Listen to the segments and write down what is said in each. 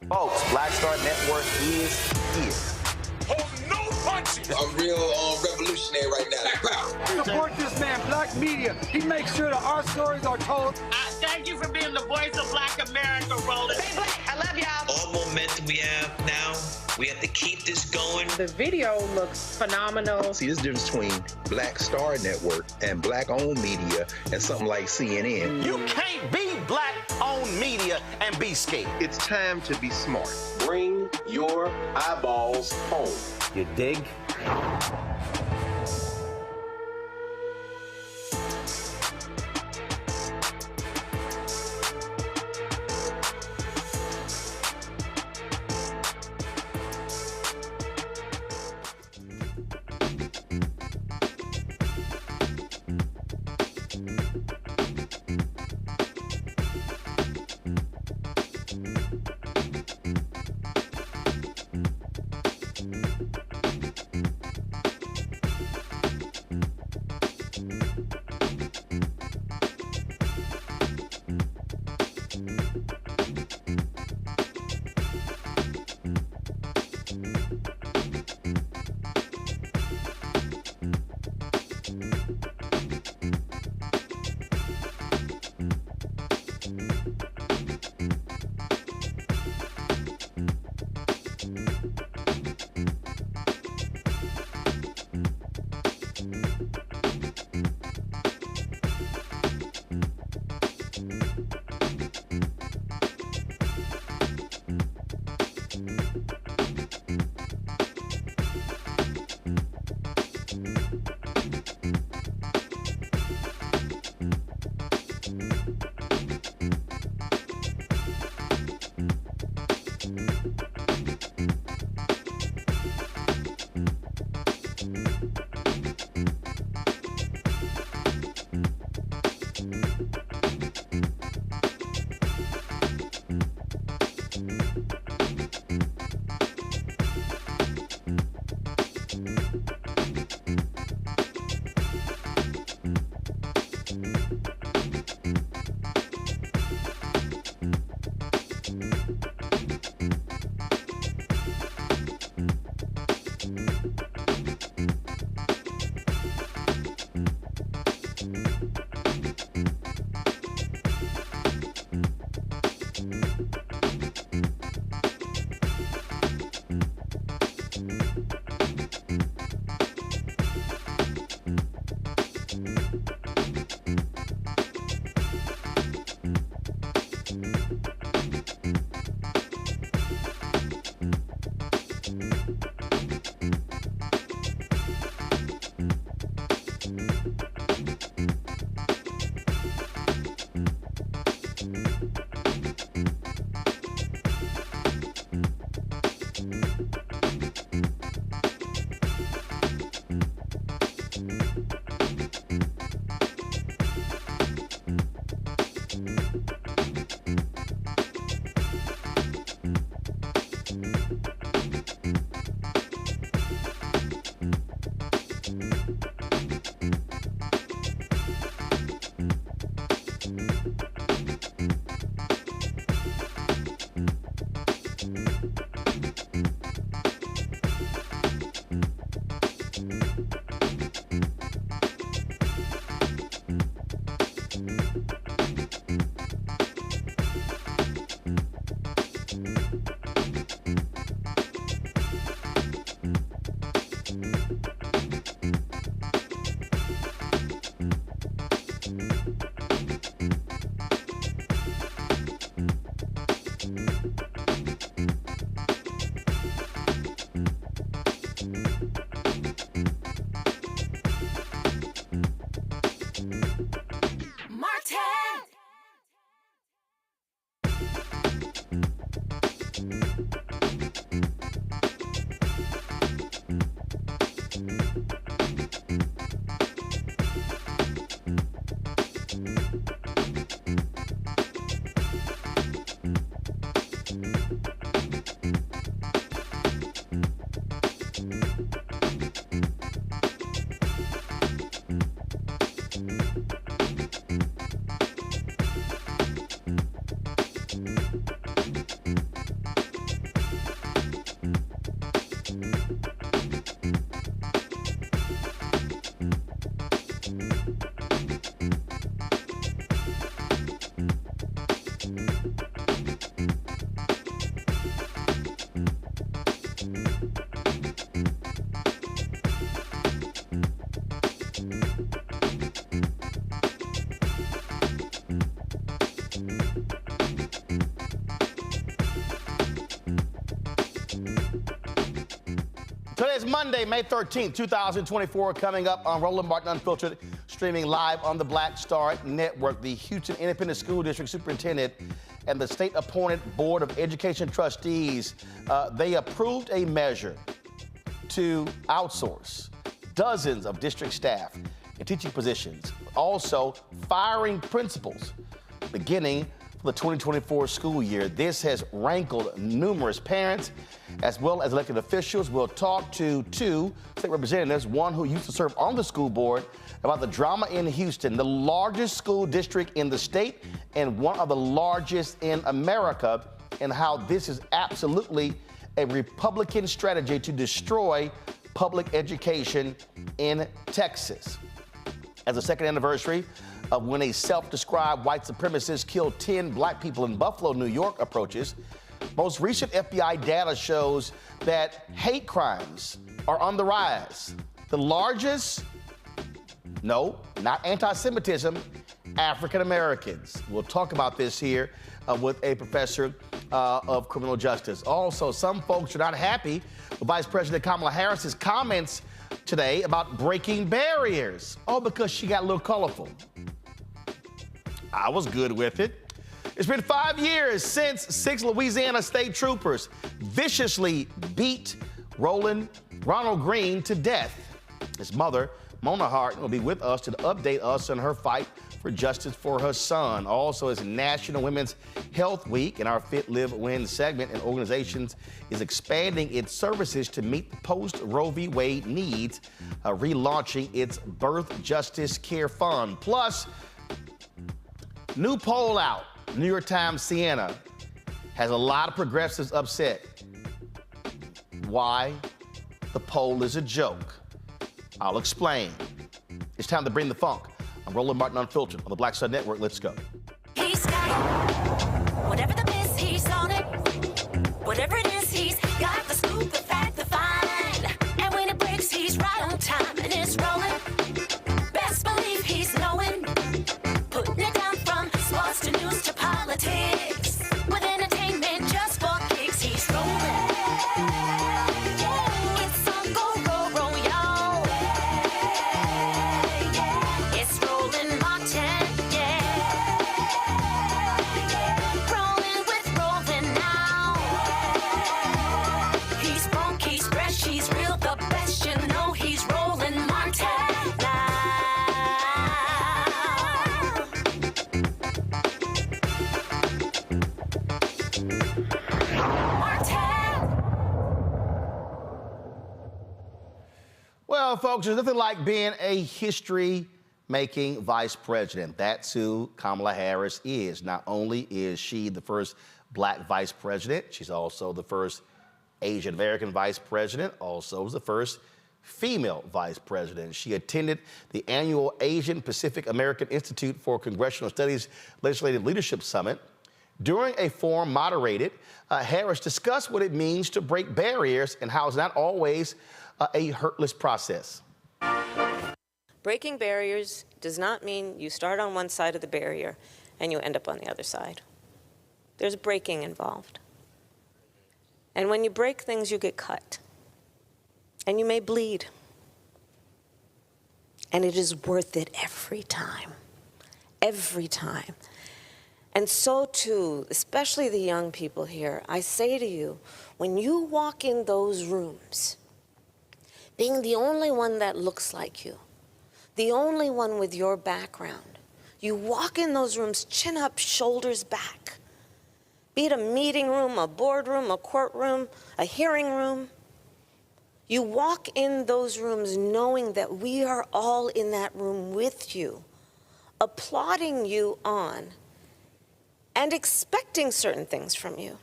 Folks, Black Star Network is here. Hold no punches! I'm real revolutionary right now. Black power. Support this man, Black Media. He makes sure that our stories are told. Thank you for being the voice of Black America, Roland. Stay black. I love y'all. All momentum we have now, we have to keep this going. The video looks phenomenal. See, this difference between Black Star Network and Black-owned media and something like CNN. You can't be Black-owned media and be scared. It's time to be smart. Bring your eyeballs home. You dig? Today's Monday, May 13th, 2024, coming up on Roland Martin Unfiltered, streaming live on the Black Star Network. The Houston Independent School District Superintendent and the state-appointed Board of Education trustees, they approved a measure to outsource dozens of district staff and teaching positions, also firing principals beginning for the 2024 school year. This has rankled numerous parents as well as elected officials. We'll talk to two state representatives, one who used to serve on the school board, about the drama in Houston, the largest school district in the state and one of the largest in America, and how this is absolutely a Republican strategy to destroy public education in Texas. As the second anniversary of when a self-described white supremacist killed 10 black people in Buffalo, New York approaches, most recent FBI data shows that hate crimes are on the rise. The largest, no, not anti-Semitism, African Americans. We'll talk about this here with a professor of criminal justice. Also, some folks are not happy with Vice President Kamala Harris's comments today about breaking barriers. Oh, because she got a little colorful. I was good with it. It's been 5 years since 6 Louisiana state troopers viciously beat Ronald Green to death. His mother, Mona Hart, will be with us to update us on her fight for justice for her son. Also, it's National Women's Health Week, and our Fit, Live, Win segment and organizations is expanding its services to meet the post-Roe v. Wade needs, relaunching its Birth Justice Care Fund. Plus, new poll out. New York Times Siena has a lot of progressives upset. Why? The poll is a joke. I'll explain. It's time to bring the funk. I'm Roland Martin Unfiltered on the Black Star Network. Let's go. He's got it. Whatever the miss, he's on it. Whatever it is, he's got the scoop, the fact, the find. And when it breaks, he's right on time and it's rolling. Best believe he's knowing. Putting it down from sports to news to politics. With entertainment just for kicks, he's rolling. It's on go, roll, y'all. It's Roland Martin, yeah. Rolling with Roland now. He's funk, he's fresh, he's real, the best, you know he's Roland Martin now. Well, folks, there's nothing like being a history-making vice president. That's who Kamala Harris is. Not only is she the first black vice president, she's also the first Asian American vice president, also was the first female vice president. She attended the annual Asian Pacific American Institute for Congressional Studies Legislative Leadership Summit. During a forum moderated, Harris discussed what it means to break barriers and how it's not always a hurtless process. Breaking barriers does not mean you start on one side of the barrier and you end up on the other side. There's breaking involved. And when you break things, you get cut. And you may bleed. And it is worth it every time. Every time. And so too, especially the young people here, I say to you, when you walk in those rooms, being the only one that looks like you, the only one with your background, you walk in those rooms, chin up, shoulders back. Be it a meeting room, a boardroom, a courtroom, a hearing room. You walk in those rooms knowing that we are all in that room with you, applauding you on, and expecting certain things from you,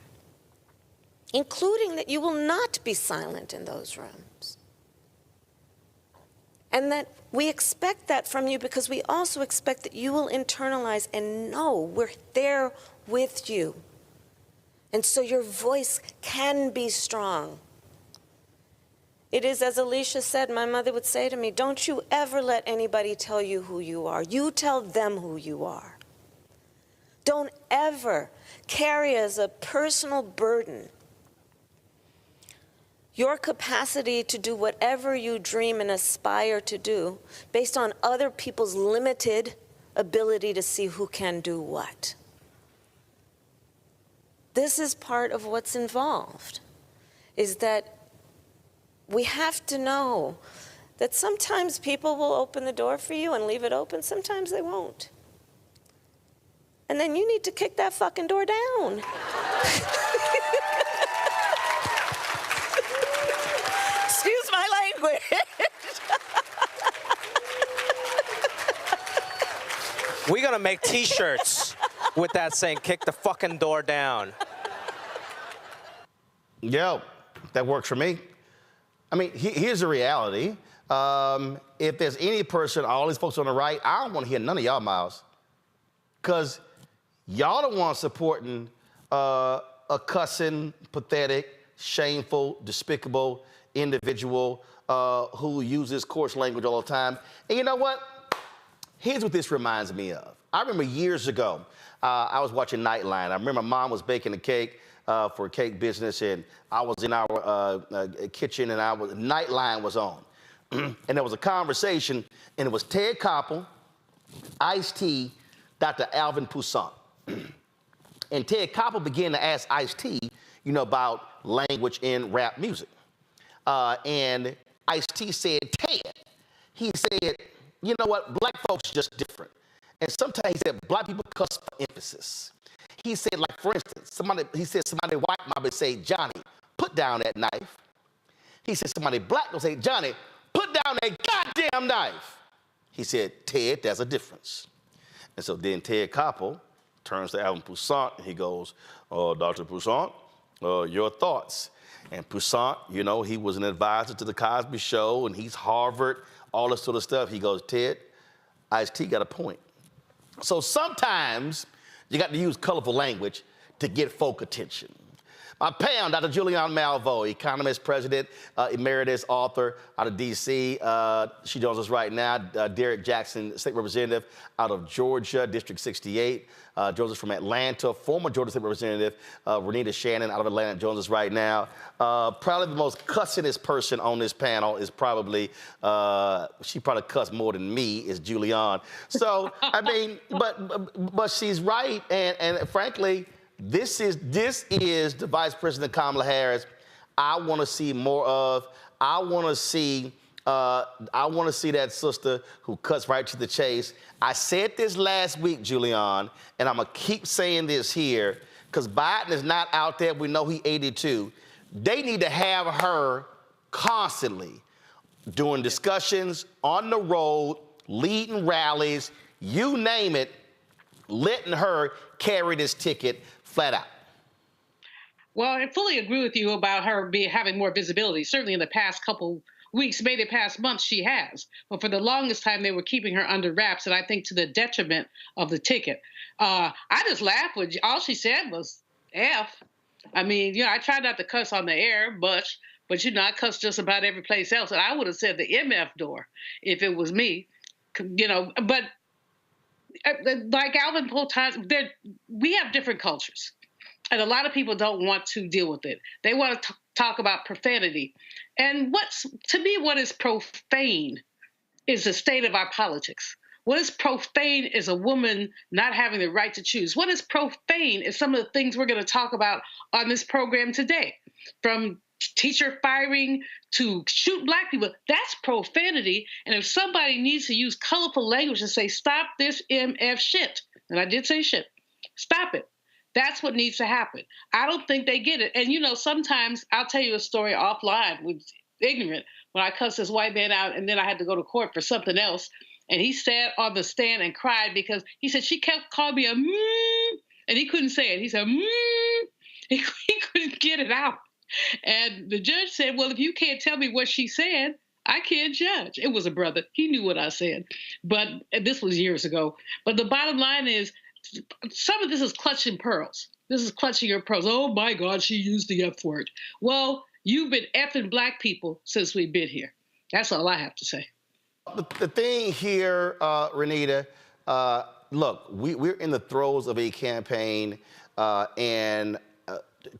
including that you will not be silent in those rooms. And that we expect that from you because we also expect that you will internalize and know we're there with you. And so your voice can be strong. It is, as Alicia said, my mother would say to me, don't you ever let anybody tell you who you are. You tell them who you are. Don't ever carry as a personal burden your capacity to do whatever you dream and aspire to do based on other people's limited ability to see who can do what. This is part of what's involved, is that we have to know that sometimes people will open the door for you and leave it open, sometimes they won't. And then you need to kick that fucking door down. Excuse my language. We're gonna make t-shirts with that saying, kick the fucking door down. Yo, that works for me. I mean, here's the reality. If there's any person, all these folks on the right, I don't want to hear none of y'all mouths. Because y'all the ones supporting a cussing, pathetic, shameful, despicable individual who uses coarse language all the time. And you know what? Here's what this reminds me of. I remember years ago, I was watching Nightline. I remember Mom was baking a cake for a cake business, and I was in our kitchen, and Nightline was on. And there was a conversation, and it was Ted Koppel, Ice-T, Dr. Alvin Toussaint. And Ted Koppel began to ask Ice-T, about language in rap music. And Ice-T said, Ted, he said, you know what, black folks are just different. And sometimes he said, black people cuss for emphasis. He said, like, for instance, somebody white might would say, Johnny, put down that knife. He said, somebody black will say, Johnny, put down that goddamn knife. He said, Ted, there's a difference. And so then Ted Koppel turns to Alvin Toussaint, and he goes, Dr. Toussaint, your thoughts. And Toussaint, he was an advisor to the Cosby Show, and he's Harvard, all this sort of stuff. He goes, Ted, Ice-T got a point. So sometimes you got to use colorful language to get folk attention. My Pam, Dr. Julianne Malveaux, economist, president, emeritus, author out of D.C. She joins us right now. Derek Jackson, state representative out of Georgia, District 68. Joins us from Atlanta. Former Georgia state representative Renita Shannon out of Atlanta joins us right now. Probably the most cussingest person on this panel is probably, she probably cussed more than me, is Julianne. So, I mean, but she's right, and frankly, this is the Vice President Kamala Harris I want to see more of. I want to see that sister who cuts right to the chase. I said this last week, Julianne, and I'm going to keep saying this here, because Biden is not out there. We know he's 82. They need to have her constantly doing discussions, on the road, leading rallies, you name it, letting her carry this ticket flat out. Well, I fully agree with you about her having more visibility. Certainly in the past couple weeks, maybe the past months, she has. But for the longest time, they were keeping her under wraps, and I think to the detriment of the ticket. I just laughed when all she said was F. I mean, I try not to cuss on the air much, but I cuss just about every place else. And I would have said the MF door if it was me, but like Alvin Toussaint, we have different cultures. And a lot of people don't want to deal with it. They want to talk about profanity. And to me, what is profane is the state of our politics. What is profane is a woman not having the right to choose. What is profane is some of the things we're going to talk about on this program today. From teacher firing to shoot black people, that's profanity. And if somebody needs to use colorful language and say, stop this MF shit, and I did say shit, stop it. That's what needs to happen. I don't think they get it. And, sometimes I'll tell you a story offline with ignorant when I cussed this white man out and then I had to go to court for something else. And he sat on the stand and cried because he said she kept calling me a and he couldn't say it. He said, He couldn't get it out. And the judge said, well, if you can't tell me what she said, I can't judge. It was a brother. He knew what I said. But this was years ago. But the bottom line is, some of this is clutching pearls. This is clutching your pearls. Oh my God, she used the F word. Well, you've been effing black people since we've been here. That's all I have to say. The thing here, Renita, look, we're in the throes of a campaign, and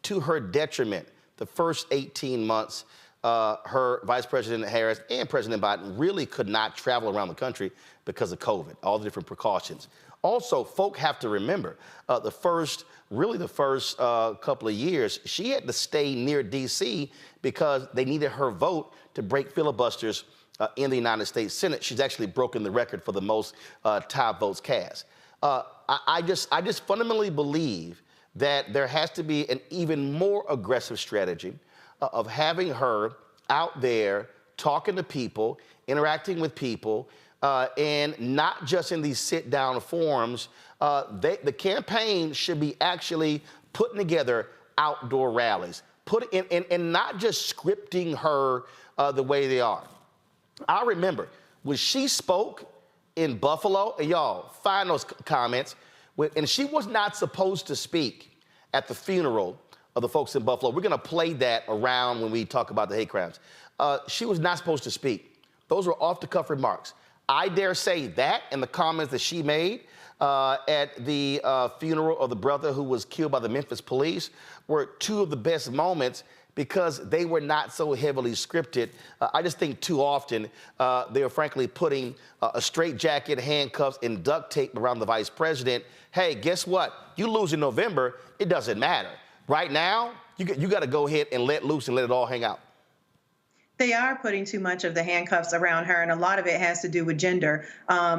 to her detriment, the first 18 months, her Vice President Harris and President Biden really could not travel around the country because of COVID, all the different precautions. Also, folk have to remember, the first couple of years, she had to stay near D.C. because they needed her vote to break filibusters in the United States Senate. She's actually broken the record for the most tie votes cast. I just fundamentally believe that there has to be an even more aggressive strategy of having her out there talking to people, interacting with people, and not just in these sit-down forums. The campaign should be actually putting together outdoor rallies, and not just scripting her the way they are. I remember when she spoke in Buffalo, and y'all find those comments, and she was not supposed to speak at the funeral of the folks in Buffalo. We're gonna play that around when we talk about the hate crimes. She was not supposed to speak. Those were off-the-cuff remarks. I dare say that and the comments that she made at the funeral of the brother who was killed by the Memphis police were two of the best moments because they were not so heavily scripted. I just think too often they are frankly putting a straitjacket, handcuffs, and duct tape around the vice president. Hey, guess what? You lose in November, it doesn't matter. Right now, you got to go ahead and let loose and let it all hang out. They are putting too much of the handcuffs around her, and a lot of it has to do with gender.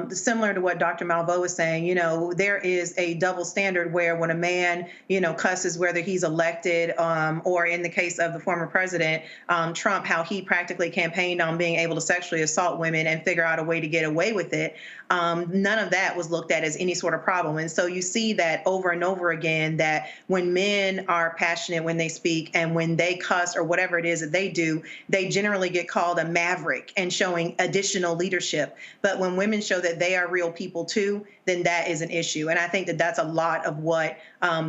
Similar to what Dr. Malveaux was saying, there is a double standard where when a man, cusses, whether he's elected or in the case of the former president, Trump, how he practically campaigned on being able to sexually assault women and figure out a way to get away with it. None of that was looked at as any sort of problem. And so you see that over and over again, that when men are passionate when they speak and when they cuss or whatever it is that they do, they generally get called a maverick and showing additional leadership. But when women show that they are real people too, then that is an issue. And I think that that's a lot of what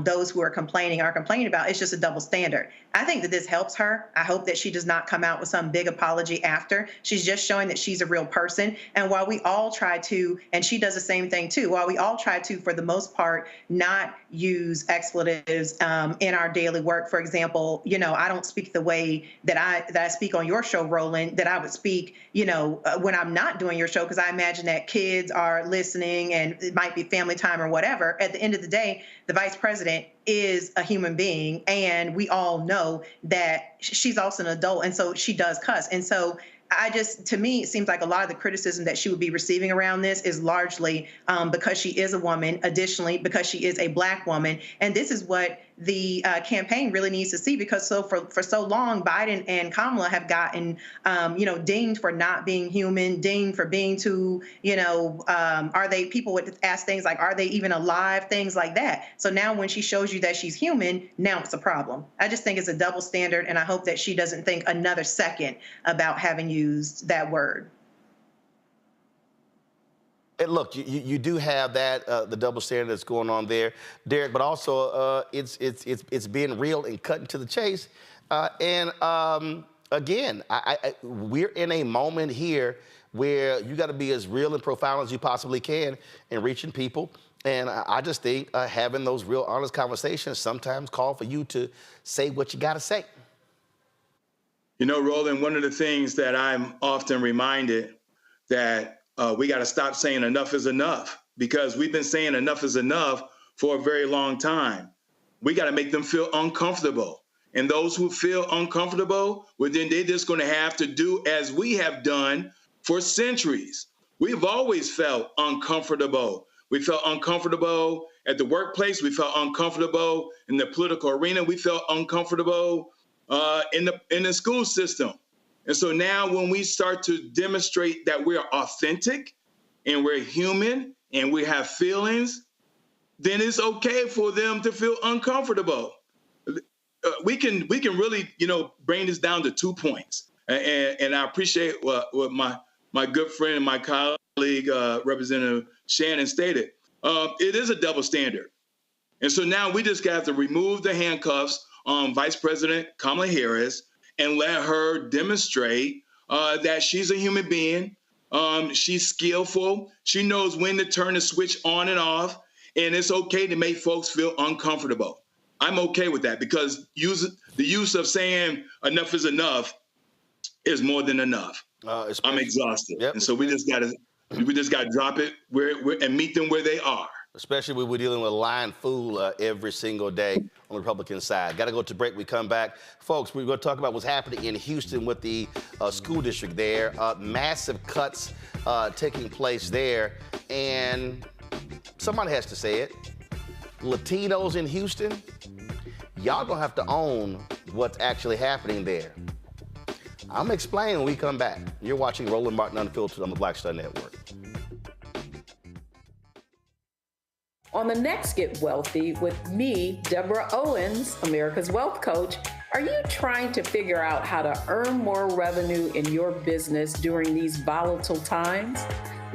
those who are complaining about. It's just a double standard. I think that this helps her. I hope that she does not come out with some big apology after. She's just showing that she's a real person. And while we all try to, and she does the same thing too, while we all try to, for the most part, not use expletives in our daily work. For example, I don't speak the way that I speak on your show, Roland, that I would speak, when I'm not doing your show, because I imagine that kids are listening and it might be family time or whatever. At the end of the day, the vice president is a human being, and we all know that she's also an adult, and so she does cuss. And so to me, it seems like a lot of the criticism that she would be receiving around this is largely because she is a woman, additionally, because she is a Black woman. And this is what the campaign really needs to see, because for so long, Biden and Kamala have gotten, dinged for not being human, dinged for being too, people would ask things like, are they even alive? Things like that. So now when she shows you that she's human, now it's a problem. I just think it's a double standard, and I hope that she doesn't think another second about having used that word. And look, you do have that the double standard that's going on there, Derek, but also it's being real and cutting to the chase. Again, we're in a moment here where you got to be as real and profound as you possibly can in reaching people. And I just think having those real honest conversations sometimes call for you to say what you got to say. Roland, one of the things that I'm often reminded that we got to stop saying enough is enough, because we've been saying enough is enough for a very long time. We got to make them feel uncomfortable. And those who feel uncomfortable, well, then they're just going to have to do as we have done for centuries. We've always felt uncomfortable. We felt uncomfortable at the workplace. We felt uncomfortable in the political arena. We felt uncomfortable in the school system. And so now when we start to demonstrate that we're authentic and we're human and we have feelings, then it's okay for them to feel uncomfortable. We can really, bring this down to 2 points. And I appreciate what my good friend and my colleague, Representative Shannon, stated. It is a double standard. And so now we just got to remove the handcuffs on Vice President Kamala Harris and let her demonstrate that she's a human being. She's skillful. She knows when to turn the switch on and off. And it's okay to make folks feel uncomfortable. I'm okay with that because the use of saying enough is enough is more than enough. I'm exhausted. Yep. And so we just got to drop it and meet them where they are. Especially when we're dealing with lying fool every single day on the Republican side. Got to go to break. We come back. Folks, we're going to talk about what's happening in Houston with the school district there. Massive cuts taking place there. And somebody has to say it. Latinos in Houston, y'all going to have to own what's actually happening there. I'm explaining when we come back. You're watching Roland Martin Unfiltered on the Black Star Network. On the next Get Wealthy with me, Deborah Owens, America's Wealth Coach, are you trying to figure out how to earn more revenue in your business during these volatile times?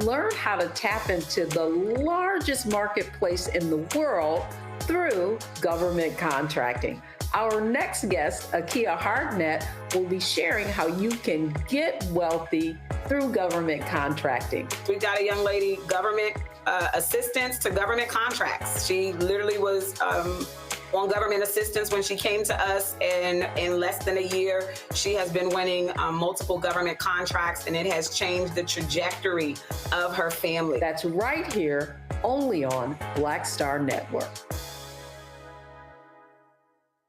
Learn how to tap into the largest marketplace in the world through government contracting. Our next guest, Akia Hardnett, will be sharing how you can get wealthy through government contracting. We got a young lady, government assistance to government contracts. She literally was on government assistance when she came to us, and in less than a year, she has been winning multiple government contracts, and it has changed the trajectory of her family. That's right here, only on Black Star Network.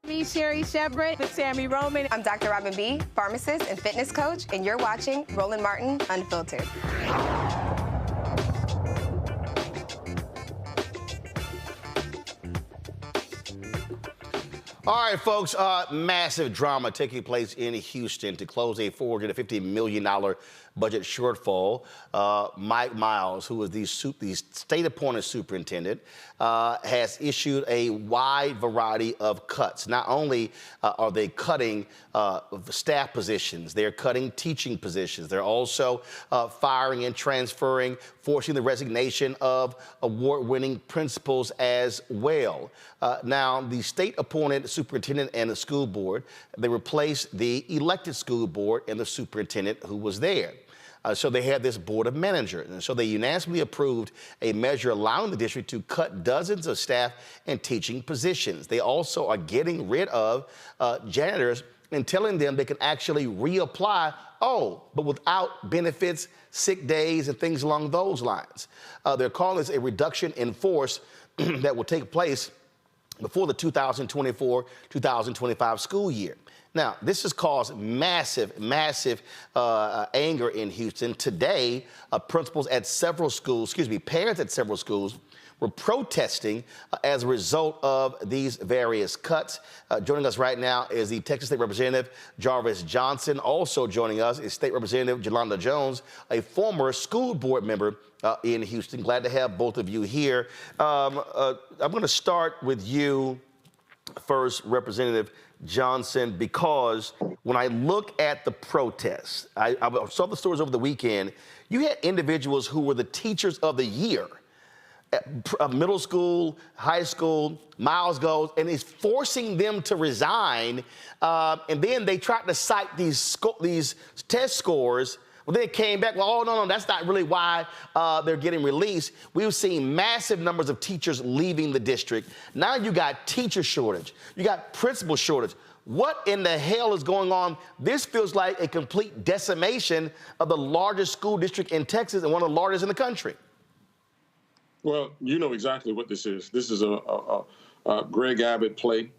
Me, Sherry Shepard, with Sammy Roman. I'm Dr. Robin B., pharmacist and fitness coach, and you're watching Roland Martin Unfiltered. All right, folks, massive drama taking place in Houston to close a $450 million budget shortfall. Mike Miles, who is the state-appointed superintendent, has issued a wide variety of cuts. Not only are they cutting staff positions, they're cutting teaching positions. They're also firing and transferring, forcing the resignation of award-winning principals as well. Now, the state-appointed superintendent and the school board, they replaced the elected school board and the superintendent who was there. So they had this board of managers. And so they unanimously approved a measure allowing the district to cut dozens of staff and teaching positions. They also are getting rid of janitors and telling them they can actually reapply, but without benefits, sick days, and things along those lines. They're calling this a reduction in force that will take place before the 2024-2025 school year. Now, this has caused massive anger in Houston. Today, principals at several schools, parents at several schools were protesting as a result of these various cuts. Joining us right now is the Texas State Representative Jarvis Johnson. Also joining us is State Representative Jolanda Jones, a former school board member in Houston. Glad to have both of you here. I'm going to start with you first, Representative Johnson, because when I look at the protests, I saw the stories over the weekend. You had individuals who were the teachers of the year at middle school, high school. Miles goes and is forcing them to resign, and then they tried to cite these test scores. Well, then it came back, no, that's not really why they're getting released. We've seen massive numbers of teachers leaving the district. Now you got teacher shortage. You got principal shortage. What in the hell is going on? This feels like a complete decimation of the largest school district in Texas and one of the largest in the country. Well, you know exactly what this is. This is a Greg Abbott play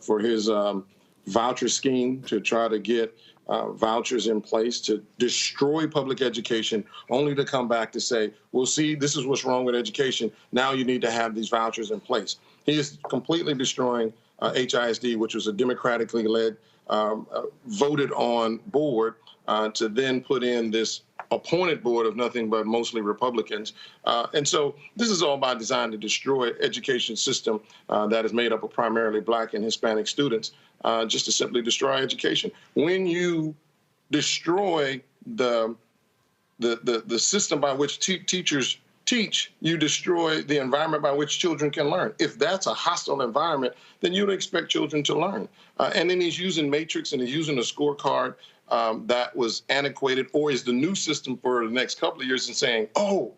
for his voucher scheme to try to get vouchers in place to destroy public education, only to come back to say, well, see, this is what's wrong with education. Now you need to have these vouchers in place. He is completely destroying HISD, which was a democratically led, voted on board to then put in this appointed board of nothing but mostly Republicans. And so this is all by design to destroy education system that is made up of primarily Black and Hispanic students, just to simply destroy education. When you destroy the system by which teachers teach, you destroy the environment by which children can learn. If that's a hostile environment, then you don't expect children to learn. And then he's using matrix and he's using a scorecard that was antiquated or is the new system for the next couple of years and saying, oh,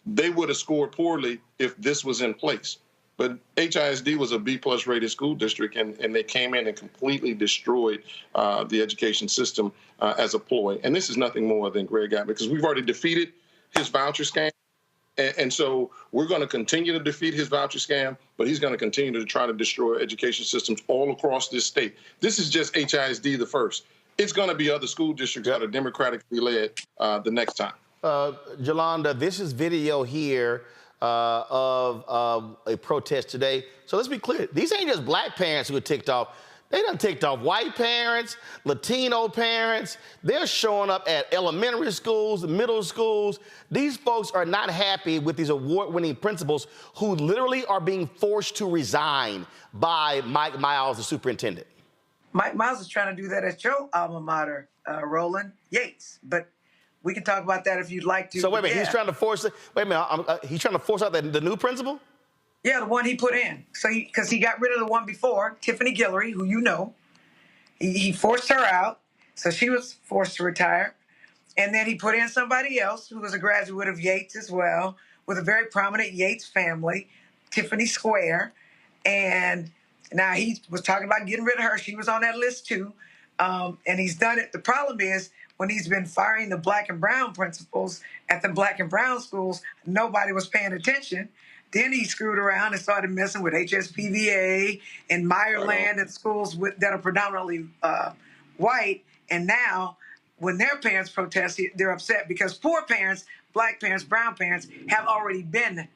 they would have scored poorly if this was in place. But HISD was a B+ rated school district, and they came in and completely destroyed the education system as a ploy. And this is nothing more than Greg Abbott, because we've already defeated his voucher scam. And so we're going to continue to defeat his voucher scam, but he's going to continue to try to destroy education systems all across this state. This is just HISD the first. It's going to be other school districts that are democratically led the next time. Jolanda, this is video here of a protest today. So let's be clear. These ain't just black parents who are ticked off. They done ticked off white parents, Latino parents. They're showing up at elementary schools, middle schools. These folks are not happy with these award-winning principals who literally are being forced to resign by Mike Miles, the superintendent. Mike Miles is trying to do that at your alma mater, Roland Yates. But we can talk about that if you'd like to. So wait a minute, he's trying to force it. Wait a minute, he's trying to force out the new principal? Yeah, the one he put in. So because he got rid of the one before, Tiffany Guillory, who you know. He forced her out, so she was forced to retire. And then he put in somebody else who was a graduate of Yates as well, with a very prominent Yates family, Tiffany Square. And now he was talking about getting rid of her. She was on that list too. And he's done it. The problem is when he's been firing the black and brown principals at the black and brown schools, nobody was paying attention. Then he screwed around and started messing with HSPVA and Meyerland and schools that are predominantly white. And now when their parents protest, they're upset because poor parents, black parents, brown parents have already been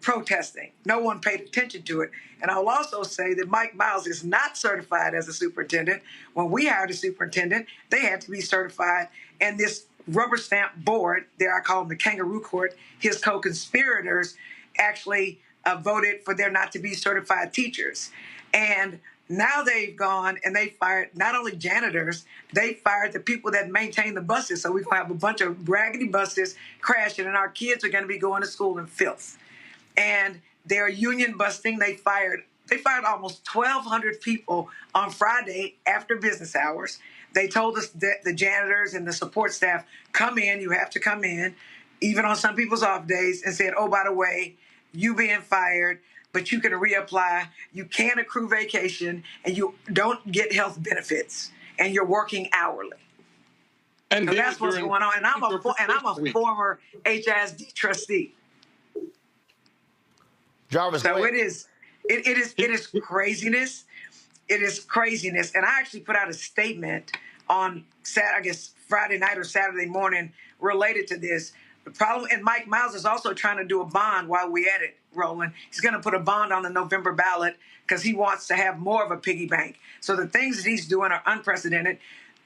protesting. No one paid attention to it. And I will also say that Mike Miles is not certified as a superintendent. When we hired a superintendent, they had to be certified. And this rubber stamp board, there I call them the kangaroo court, his co-conspirators actually voted for there not to be certified teachers. And now they've gone and they fired not only janitors, they fired the people that maintain the buses. So we're going to have a bunch of raggedy buses crashing and our kids are going to be going to school in filth. And they're union busting. They fired almost 1,200 people on Friday after business hours. They told us that the janitors and the support staff, come in, you have to come in, even on some people's off days, and said, oh, by the way, you being fired, but you can reapply, you can accrue vacation, and you don't get health benefits, and you're working hourly. And so that's what's going on. And I'm a former HISD trustee. Jarvis, so it is craziness. It is craziness. And I actually put out a statement on Friday night or Saturday morning related to this. The problem, and Mike Miles is also trying to do a bond while we're at it, Roland. He's going to put a bond on the November ballot because he wants to have more of a piggy bank. So the things that he's doing are unprecedented.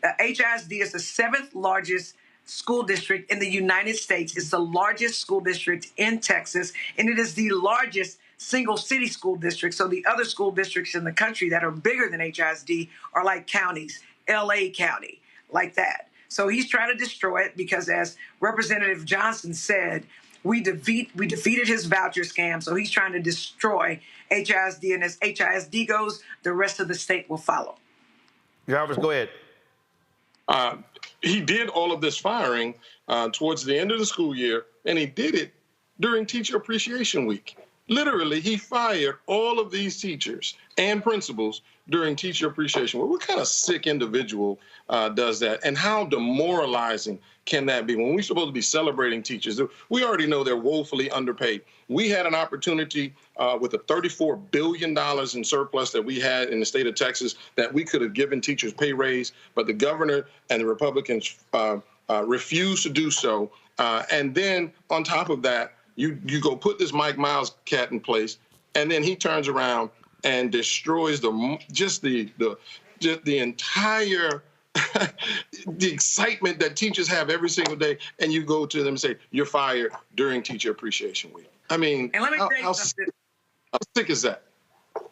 HISD is the 7th largest school district in the United States. It's the largest school district in Texas, and it is the largest single city school district. So the other school districts in the country that are bigger than HISD are like counties, LA County, like that. So he's trying to destroy it because, as Representative Johnson said, we defeated his voucher scam. So he's trying to destroy HISD, and as HISD goes, the rest of the state will follow. Jarvis, go ahead. He did all of this firing towards the end of the school year, and he did it during Teacher Appreciation Week. Literally, he fired all of these teachers and principals during Teacher Appreciation Week. What kind of sick individual does that? And how demoralizing can that be? When we're supposed to be celebrating teachers, we already know they're woefully underpaid. We had an opportunity with the $34 billion in surplus that we had in the state of Texas that we could have given teachers pay raise, but the governor and the Republicans refused to do so. And then on top of that, you go put this Mike Miles cat in place, and then he turns around and destroys the entire the excitement that teachers have every single day. And you go to them and say, you're fired during Teacher Appreciation Week. I mean, and let me tell you something. How sick is that?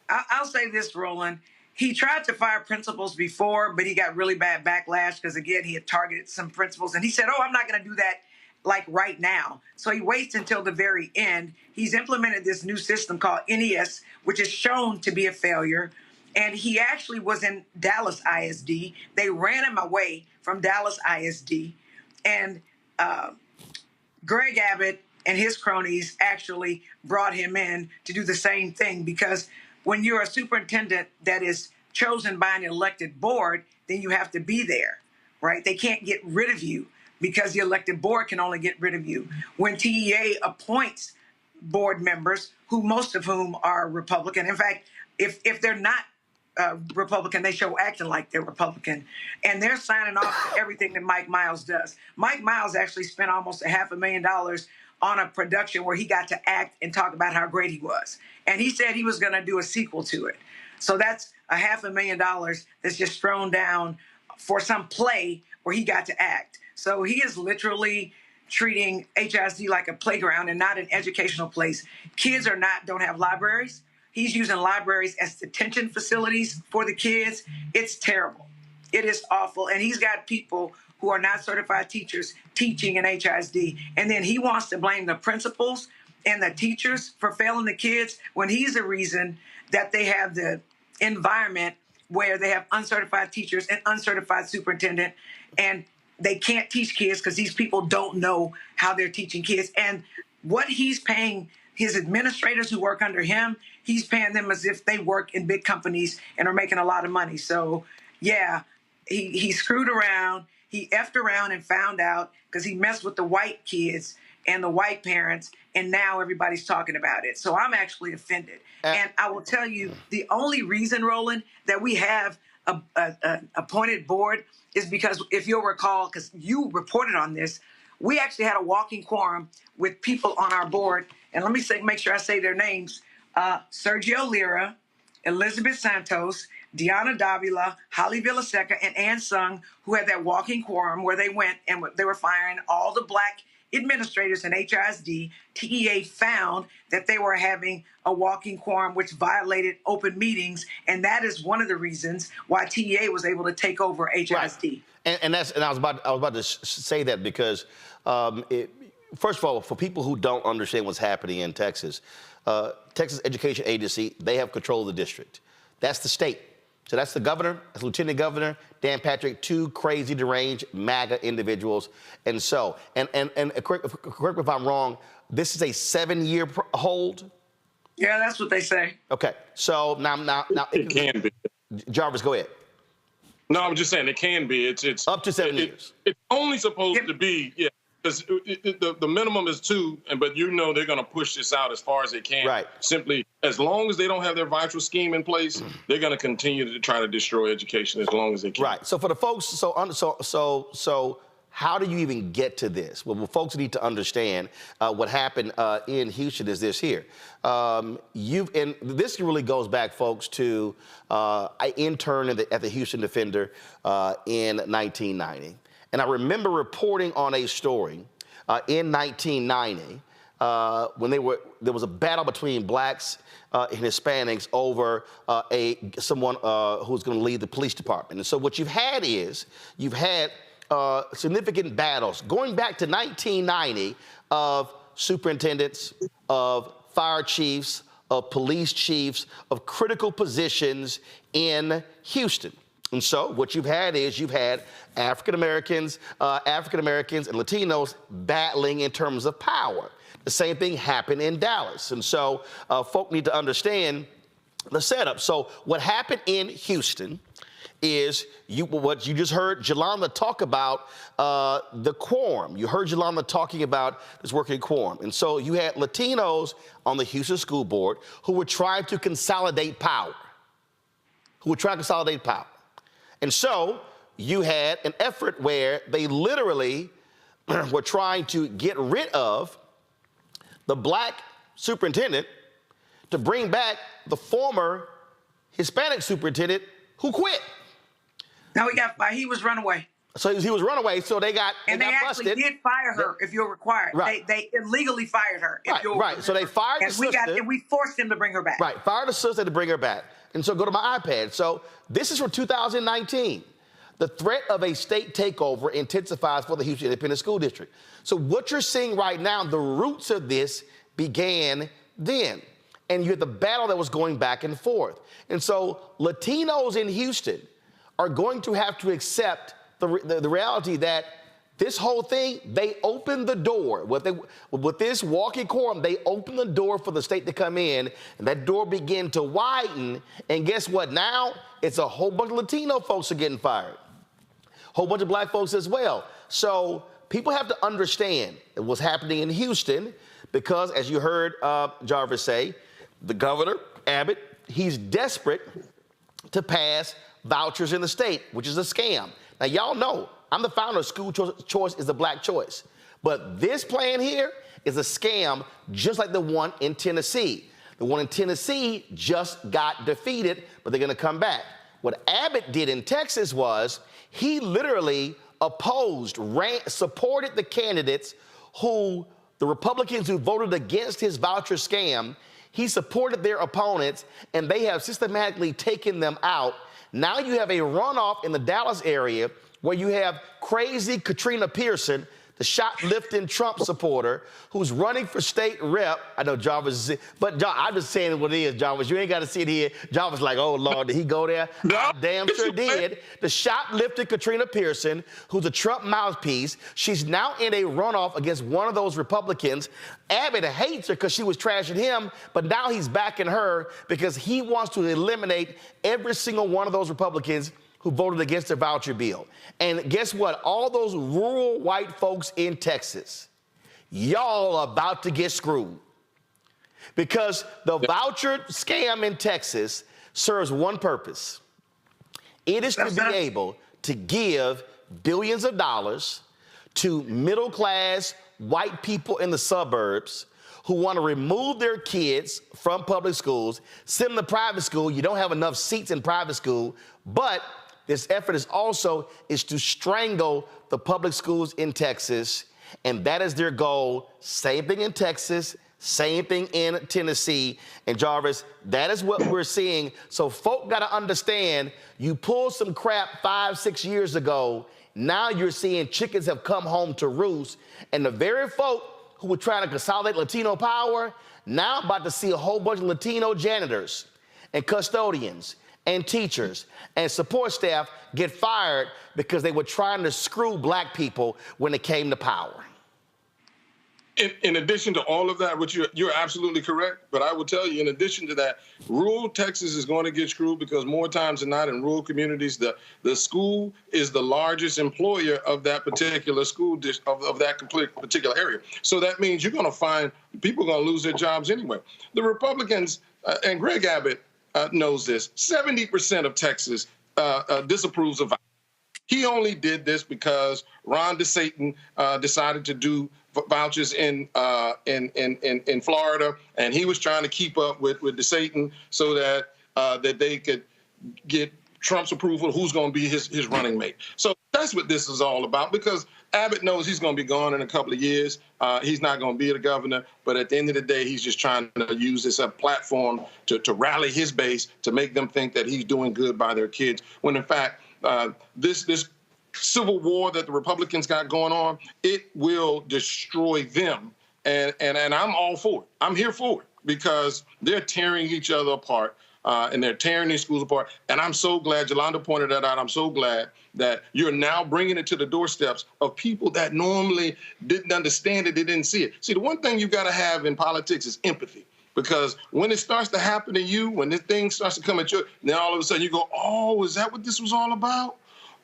I'll say this, Roland. He tried to fire principals before, but he got really bad backlash because, again, he had targeted some principals. And he said, oh, I'm not going to do that like right now. So he waits until the very end. He's implemented this new system called NES, which is shown to be a failure. And he actually was in Dallas ISD. They ran him away from Dallas ISD. And Greg Abbott and his cronies actually brought him in to do the same thing, because when you're a superintendent that is chosen by an elected board, then you have to be there, right? They can't get rid of you because the elected board can only get rid of you. When TEA appoints board members, who most of whom are Republican, in fact, if they're not Republican, they show acting like they're Republican, and they're signing off to everything that Mike Miles does. Mike Miles actually spent almost $500,000 on a production where he got to act and talk about how great he was. And he said he was going to do a sequel to it. So that's $500,000 that's just thrown down for some play where he got to act. So he is literally treating HISD like a playground and not an educational place. Kids don't have libraries. He's using libraries as detention facilities for the kids. It's terrible. It is awful. And he's got people who are not certified teachers teaching in HISD. And then he wants to blame the principals and the teachers for failing the kids when he's the reason that they have the environment where they have uncertified teachers and uncertified superintendent, and they can't teach kids because these people don't know how they're teaching kids. And what he's paying his administrators who work under him, he's paying them as if they work in big companies and are making a lot of money. So, yeah, he screwed around. He effed around and found out because he messed with the white kids and the white parents, and now everybody's talking about it. So I'm actually offended. And I will tell you, the only reason, Roland, that we have an appointed board is because, if you'll recall, because you reported on this, we actually had a walking quorum with people on our board. And let me make sure I say their names. Sergio Lira, Elizabeth Santos, Deanna Davila, Holly Villaseca, and Ann Sung, who had that walking quorum where they went and they were firing all the black administrators in HISD. TEA found that they were having a walking quorum, which violated open meetings, and that is one of the reasons why TEA was able to take over HISD. Right. And I was about to say that because, first of all, for people who don't understand what's happening in Texas, Texas Education Agency, they have control of the district. That's the state. So that's the governor, that's Lieutenant Governor Dan Patrick, two crazy, deranged MAGA individuals. And so, and correct me if I'm wrong, this is a 7-year hold? Yeah, that's what they say. Okay, so now it can be. Jarvis, go ahead. No, I'm just saying it can be. It's up to 7 years. It's only supposed to be, yeah. Because the minimum is 2, but they're going to push this out as far as they can. Right. Simply, as long as they don't have their voucher scheme in place, they're going to continue to try to destroy education as long as they can. Right. So for the folks, so how do you even get to this? Well, folks need to understand what happened in Houston is this here. And this really goes back, folks, to I interned at the Houston Defender in 1990. And I remember reporting on a story in 1990 when there was a battle between blacks and Hispanics over someone who was going to lead the police department. And so what you've had significant battles going back to 1990 of superintendents, of fire chiefs, of police chiefs, of critical positions in Houston. And so what you've had African Americans and Latinos battling in terms of power. The same thing happened in Dallas. And so folk need to understand the setup. So what happened in Houston is what you just heard Jolanda talk about, the quorum. You heard Jolanda talking about this working quorum. And so you had Latinos on the Houston School Board who were trying to consolidate power. And so you had an effort where they literally were trying to get rid of the black superintendent to bring back the former Hispanic superintendent who quit. Now he was run away. So he was runaway, so they got and they got actually busted. did fire her, if you're required. Right. They illegally fired her. If you'll Right. So they fired the sister. And we forced him to bring her back. Right. Fired the sister to bring her back. And so go to my iPad. So this is from 2019. The threat of a state takeover intensifies for the Houston Independent School District. So what you're seeing right now, the roots of this began then. And you had the battle that was going back and forth. And so Latinos in Houston are going to have to accept the reality that this whole thing, they opened the door. With this walking quorum, they opened the door for the state to come in, and that door began to widen. And guess what? Now it's a whole bunch of Latino folks are getting fired. Whole bunch of black folks as well. So people have to understand what's happening in Houston because, as you heard Jarvis say, the governor, Abbott, he's desperate to pass vouchers in the state, which is a scam. Now, y'all know, I'm the founder of School Choice is the Black Choice. But this plan here is a scam just like the one in Tennessee. The one in Tennessee just got defeated, but they're going to come back. What Abbott did in Texas was he literally opposed, supported the candidates who, the Republicans who voted against his voucher scam, he supported their opponents, and they have systematically taken them out. Now you have a runoff in the Dallas area where you have crazy Katrina Pearson, the shoplifting Trump supporter, who's running for state rep. I know Jarvis, but I'm just saying what it is, Jarvis. You ain't got to sit here. Jarvis like, oh, Lord, did he go there? No. I damn sure did. The shoplifting Katrina Pearson, who's a Trump mouthpiece, she's now in a runoff against one of those Republicans. Abbott hates her because she was trashing him, but now he's backing her because he wants to eliminate every single one of those Republicans who voted against the voucher bill. And guess what? All those rural white folks in Texas, y'all are about to get screwed. Because the voucher scam in Texas serves one purpose. It is to be able to give billions of dollars to middle-class white people in the suburbs who want to remove their kids from public schools, send them to private school. You don't have enough seats in private school, but this effort is to strangle the public schools in Texas, and that is their goal. Same thing in Texas, same thing in Tennessee. And Jarvis, that is what we're seeing. So folk got to understand, you pulled some crap 5-6 years ago. Now you're seeing chickens have come home to roost, and the very folk who were trying to consolidate Latino power, now about to see a whole bunch of Latino janitors and custodians and teachers and support staff get fired because they were trying to screw black people when it came to power. In addition to all of that, which you're absolutely correct, but I will tell you, in addition to that, rural Texas is going to get screwed because more times than not in rural communities, the school is the largest employer of that particular school of that particular area. So that means you're going to find people are going to lose their jobs anyway. The Republicans, and Greg Abbott knows this, 70% of Texas disapproves of vouchers. He only did this because Ron DeSantis decided to do vouchers in Florida, and he was trying to keep up with DeSantis so that that they could get Trump's approval of who's going to be his running mate. So that's what this is all about, because Abbott knows he's going to be gone in a couple of years. He's not going to be the governor, but at the end of the day, he's just trying to use this platform to rally his base, to make them think that he's doing good by their kids, when in fact, this civil war that the Republicans got going on, it will destroy them. And I'm all for it. I'm here for it because they're tearing each other apart. And they're tearing these schools apart. And I'm so glad, Yolanda pointed that out, I'm so glad that you're now bringing it to the doorsteps of people that normally didn't understand it, they didn't see it. See, the one thing you got to have in politics is empathy. Because when it starts to happen to you, when this thing starts to come at you, then all of a sudden you go, oh, is that what this was all about?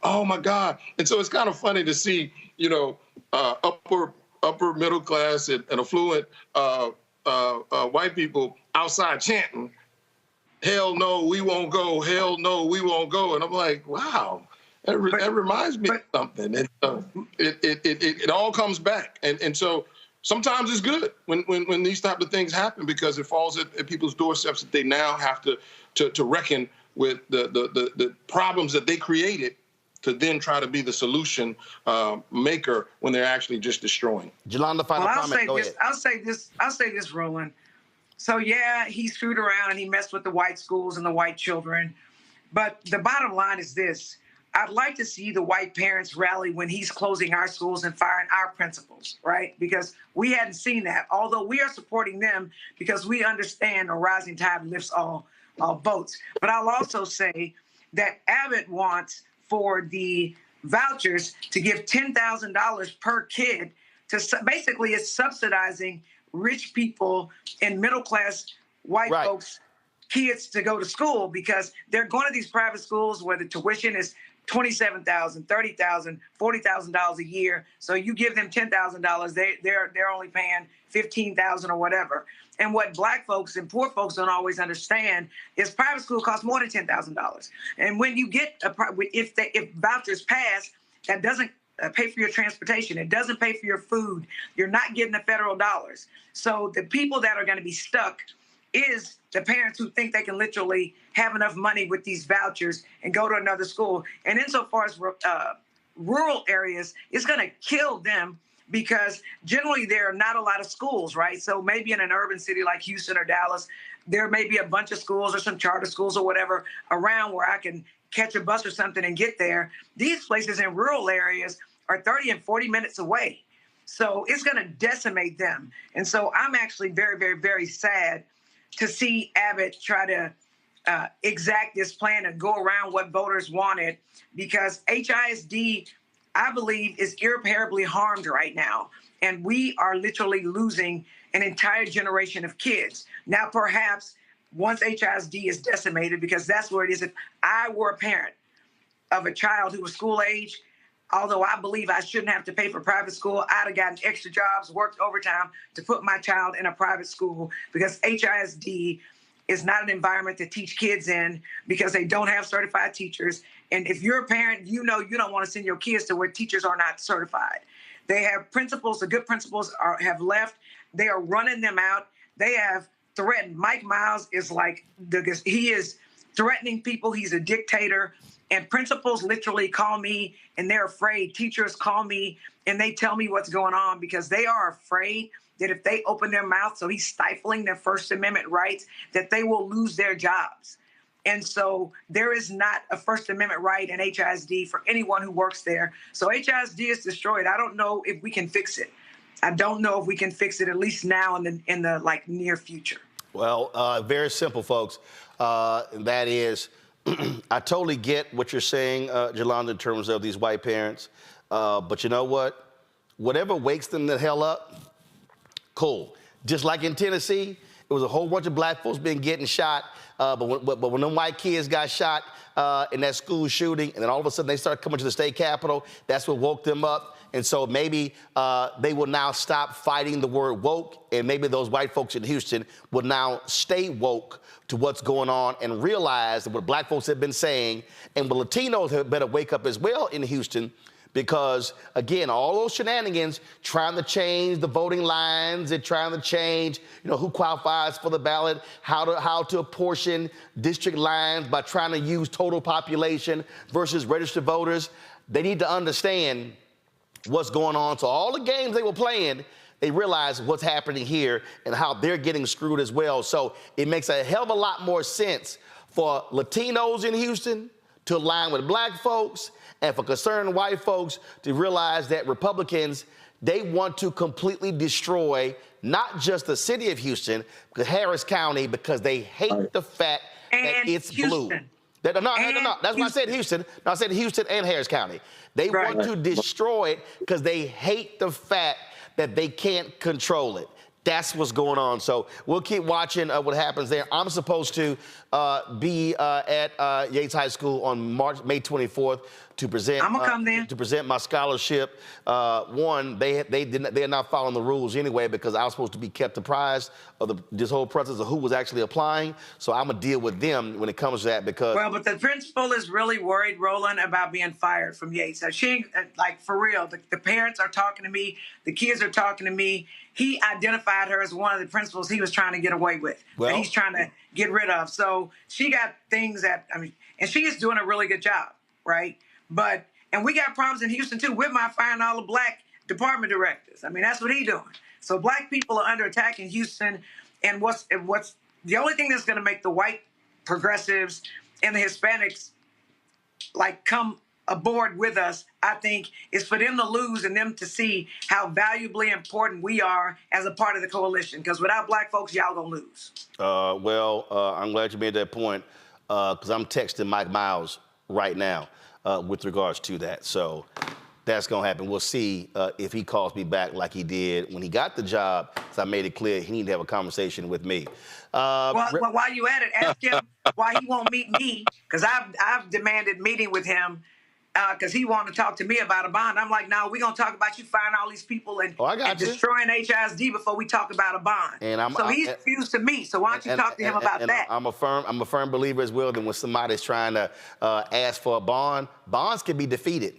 Oh, my God. And so it's kind of funny to see, you know, upper middle class and affluent white people outside chanting, hell no, we won't go. Hell no, we won't go. And I'm like, wow, that reminds me of something. And it all comes back. And so sometimes it's good when these type of things happen, because it falls at people's doorsteps that they now have to reckon with the problems that they created to then try to be the solution maker when they're actually just destroying. Jolanda, final comment. Go ahead. I'll say this, Roland. So yeah, he screwed around and he messed with the white schools and the white children. But the bottom line is this. I'd like to see the white parents rally when he's closing our schools and firing our principals, right? Because we hadn't seen that, although we are supporting them because we understand a rising tide lifts all boats. But I'll also say that Abbott wants for the vouchers to give $10,000 per kid to basically it's subsidizing rich people and middle-class white folks kids to go to school because they're going to these private schools where the tuition is $27,000, $30,000, $40,000 a year. So you give them $10,000, they're only paying $15,000 or whatever. And what black folks and poor folks don't always understand is private school costs more than $10,000. And when you get if vouchers pass, that doesn't pay for your transportation. It doesn't pay for your food. You're not getting the federal dollars. So the people that are going to be stuck is the parents who think they can literally have enough money with these vouchers and go to another school. And insofar as rural areas, it's going to kill them because generally there are not a lot of schools, right? So maybe in an urban city like Houston or Dallas, there may be a bunch of schools or some charter schools or whatever around where I can catch a bus or something and get there. These places in rural areas are 30 and 40 minutes away. So it's going to decimate them. And so I'm actually very, very, very sad to see Abbott try to exact this plan and go around what voters wanted because HISD, I believe, is irreparably harmed right now. And we are literally losing an entire generation of kids. Now, perhaps once HISD is decimated, because that's where it is, if I were a parent of a child who was school age, although I believe I shouldn't have to pay for private school, I'd have gotten extra jobs, worked overtime to put my child in a private school because HISD is not an environment to teach kids in because they don't have certified teachers. And if you're a parent, you know you don't want to send your kids to where teachers are not certified. They have principals, the good principals have left. They are running them out. They have threatened. Mike Miles is he is threatening people. He's a dictator. And principals literally call me and they're afraid. Teachers call me and they tell me what's going on because they are afraid that if they open their mouth, so he's stifling their First Amendment rights, that they will lose their jobs. And so there is not a First Amendment right in HISD for anyone who works there. So HISD is destroyed. I don't know if we can fix it. I don't know if we can fix it, at least now in the near future. Well, very simple, folks. That is, I totally get what you're saying, Jolanda, in terms of these white parents. But you know what? Whatever wakes them the hell up, cool. Just like in Tennessee, it was a whole bunch of black folks getting shot. But when them white kids got shot in that school shooting, and then all of a sudden they started coming to the state capitol, that's what woke them up. And so maybe they will now stop fighting the word woke, and maybe those white folks in Houston will now stay woke to what's going on and realize that what black folks have been saying, and what Latinos have better wake up as well in Houston, because, again, all those shenanigans, trying to change the voting lines and trying to change, who qualifies for the ballot, how to apportion district lines by trying to use total population versus registered voters, they need to understand what's going on. So all the games they were playing, they realize what's happening here and how they're getting screwed as well. So it makes a hell of a lot more sense for Latinos in Houston to align with black folks and for concerned white folks to realize that Republicans, they want to completely destroy not just the city of Houston, but Harris County, because they hate the fact that it's blue. No. That's why I said Houston. No, I said Houston and Harris County. They want to destroy it because they hate the fact that they can't control it. That's what's going on. So we'll keep watching what happens there. I'm supposed to be at Yates High School on May 24th to present. I'm gonna come there to present my scholarship. They're not following the rules anyway because I was supposed to be kept apprised of this whole process of who was actually applying. So I'm gonna deal with them when it comes to that because. Well, but the principal is really worried, Roland, about being fired from Yates. So she, for real, the parents are talking to me. The kids are talking to me. He identified her as one of the principals he was trying to get away with, that he's trying to get rid of. So she got things and she is doing a really good job, right? But And we got problems in Houston, too. We're firing all the black department directors. I mean, that's what he's doing. So black people are under attack in Houston. And what's the only thing that's going to make the white progressives and the Hispanics come aboard with us, I think, is for them to lose and them to see how valuably important we are as a part of the coalition. Because without black folks, y'all gonna lose. I'm glad you made that point, because I'm texting Mike Miles right now with regards to that. So that's gonna happen. We'll see if he calls me back like he did when he got the job. So I made it clear he needed to have a conversation with me. Well, while you at it, ask him why he won't meet me, because I've demanded meeting with him. Because he wanted to talk to me about a bond. I'm like, no, we're going to talk about you firing all these people and destroying HISD before we talk about a bond. So he's refused to meet. So why don't you talk to him about that? I'm a firm believer as well that when somebody's trying to ask for a bond, bonds can be defeated.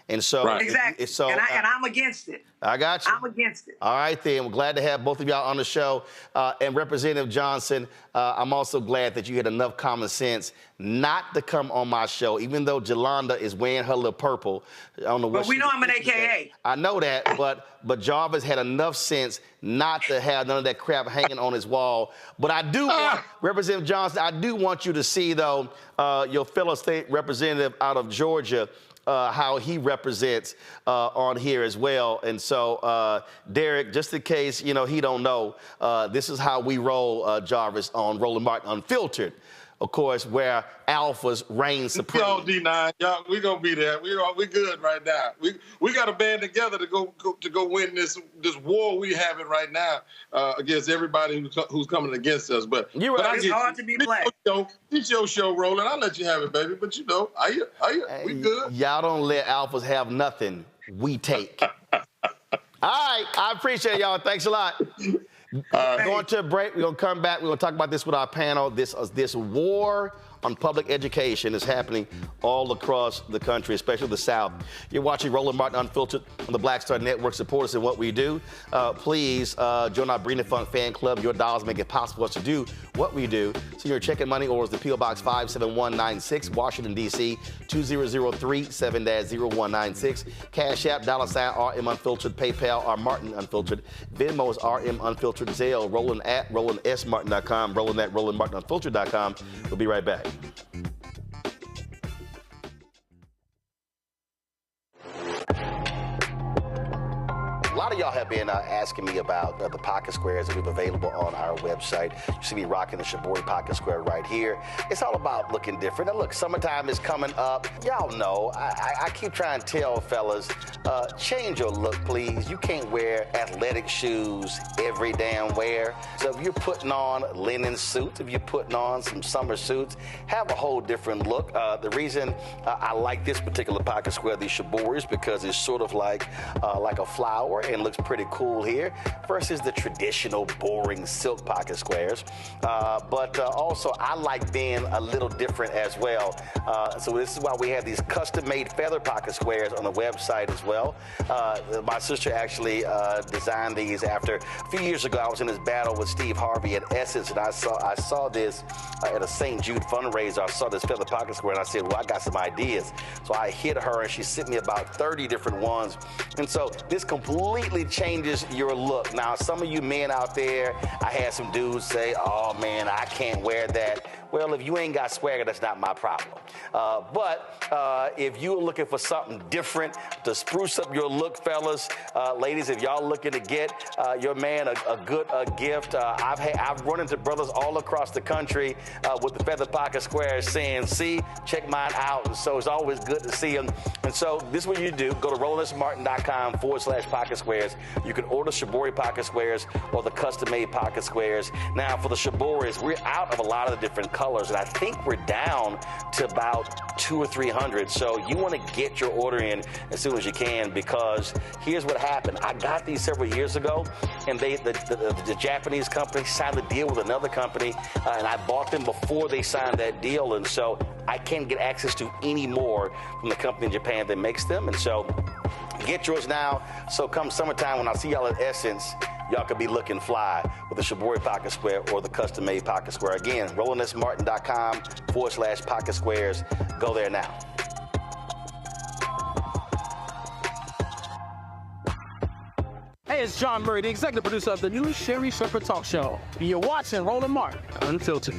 And so, exactly. And I'm against it. I got you. I'm against it. All right, then. We're glad to have both of y'all on the show. And Representative Johnson, I'm also glad that you had enough common sense not to come on my show, even though Jolanda is wearing her little purple. I don't know what. But we know I'm an AKA. I know that, but Jarvis had enough sense not to have none of that crap hanging on his wall. But I do want, Representative Johnson, I do want you to see, though, your fellow state representative out of Georgia, how he represents on here as well. And so, Derek, just in case, he don't know, this is how we roll, Jarvis, on Roland Martin Unfiltered. Of course, where alphas reign supreme. Yo, D9, y'all, we gonna be there. We good right now. We got to band together to go win this war we having right now against everybody who's coming against us. But it's hard to be black. It's your show, Roland. I'll let you have it, baby. But we good. Y'all don't let alphas have nothing. We take. All right, I appreciate y'all. Thanks a lot. Going to a break. We're going to come back. We're going to talk about this with our panel. This war on public education is happening all across the country, especially the South. You're watching Roland Martin Unfiltered on the Black Star Network. Support us in what we do. Please join our Brina Funk fan club. Your dollars make it possible for us to do what we do. So your checking money orders to P.O. Box 57196, Washington, D.C. 2003 7-0196. Cash App, $RM Unfiltered. PayPal, R Martin Unfiltered. Venmo is RM Unfiltered. Zelle, Roland at RolandSMartin.com. Roland at RolandMartinUnfiltered.com. We'll be right back. A lot of y'all have been asking me about the pocket squares that we have available on our website. You see me rocking the Shibori pocket square right here. It's all about looking different. Now look, summertime is coming up. Y'all know, I keep trying to tell fellas, change your look, please. You can't wear athletic shoes every damn wear. So if you're putting on linen suits, if you're putting on some summer suits, have a whole different look. The reason I like this particular pocket square, the Shibori, is because it's sort of like a flower and looks pretty cool here versus the traditional boring silk pocket squares. But also I like being a little different as well. So this is why we have these custom-made feather pocket squares on the website as well. My sister actually designed these after a few years ago. I was in this battle with Steve Harvey at Essence, and I saw this at a St. Jude fundraiser. I saw this feather pocket square, and I said, well, I got some ideas. So I hit her, and she sent me about 30 different ones. And so this completely changes your look. Now, some of you men out there, I had some dudes say, oh man, I can't wear that. Well, if you ain't got swagger, that's not my problem. But if you're looking for something different to spruce up your look, fellas, ladies, if y'all looking to get your man a good gift, I've run into brothers all across the country with the feather pocket squares saying, see, check mine out. And so it's always good to see them. And so this is what you do. Go to RolandSMartin.com/pocket squares. You can order Shibori pocket squares or the custom-made pocket squares. Now, for the Shiboris, we're out of a lot of the different colors, and I think we're down to about 200 or 300. So you want to get your order in as soon as you can, because here's what happened. I got these several years ago, and the Japanese company signed a deal with another company, and I bought them before they signed that deal, and so I can't get access to any more from the company in Japan that makes them. And so get yours now. So come summertime, when I see y'all at Essence, y'all could be looking fly with the Shibori pocket square or the custom-made pocket square. Again, RolandSMartin.com/pocket squares. Go there now. Hey, it's John Murray, the executive producer of the new Sherry Shepherd Talk Show. You're watching Roland Martin Unfiltered.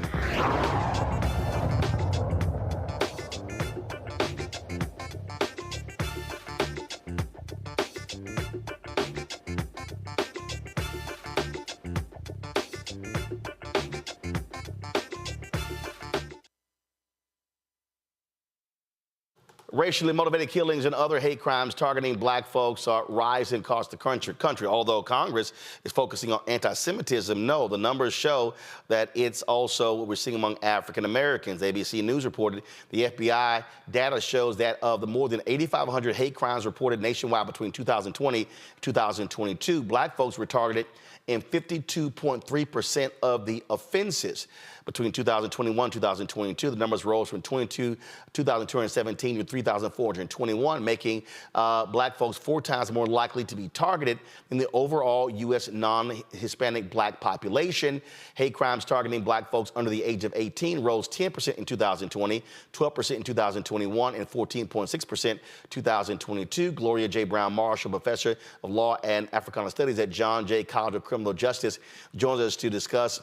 Racially motivated killings and other hate crimes targeting black folks are rising across the country. Although Congress is focusing on anti-Semitism, no, the numbers show that it's also what we're seeing among African Americans. ABC News reported the FBI data shows that of the more than 8,500 hate crimes reported nationwide between 2020 and 2022, black folks were targeted in 52.3% of the offenses. Between 2021 and 2022, the numbers rose from 2,217 to 3,421, making black folks 4 times more likely to be targeted in the overall U.S. non-Hispanic black population. Hate crimes targeting black folks under the age of 18 rose 10% in 2020, 12% in 2021, and 14.6% 2022. Gloria J. Brown Marshall, professor of law and Africana studies at John Jay College of Criminal Justice, joins us to discuss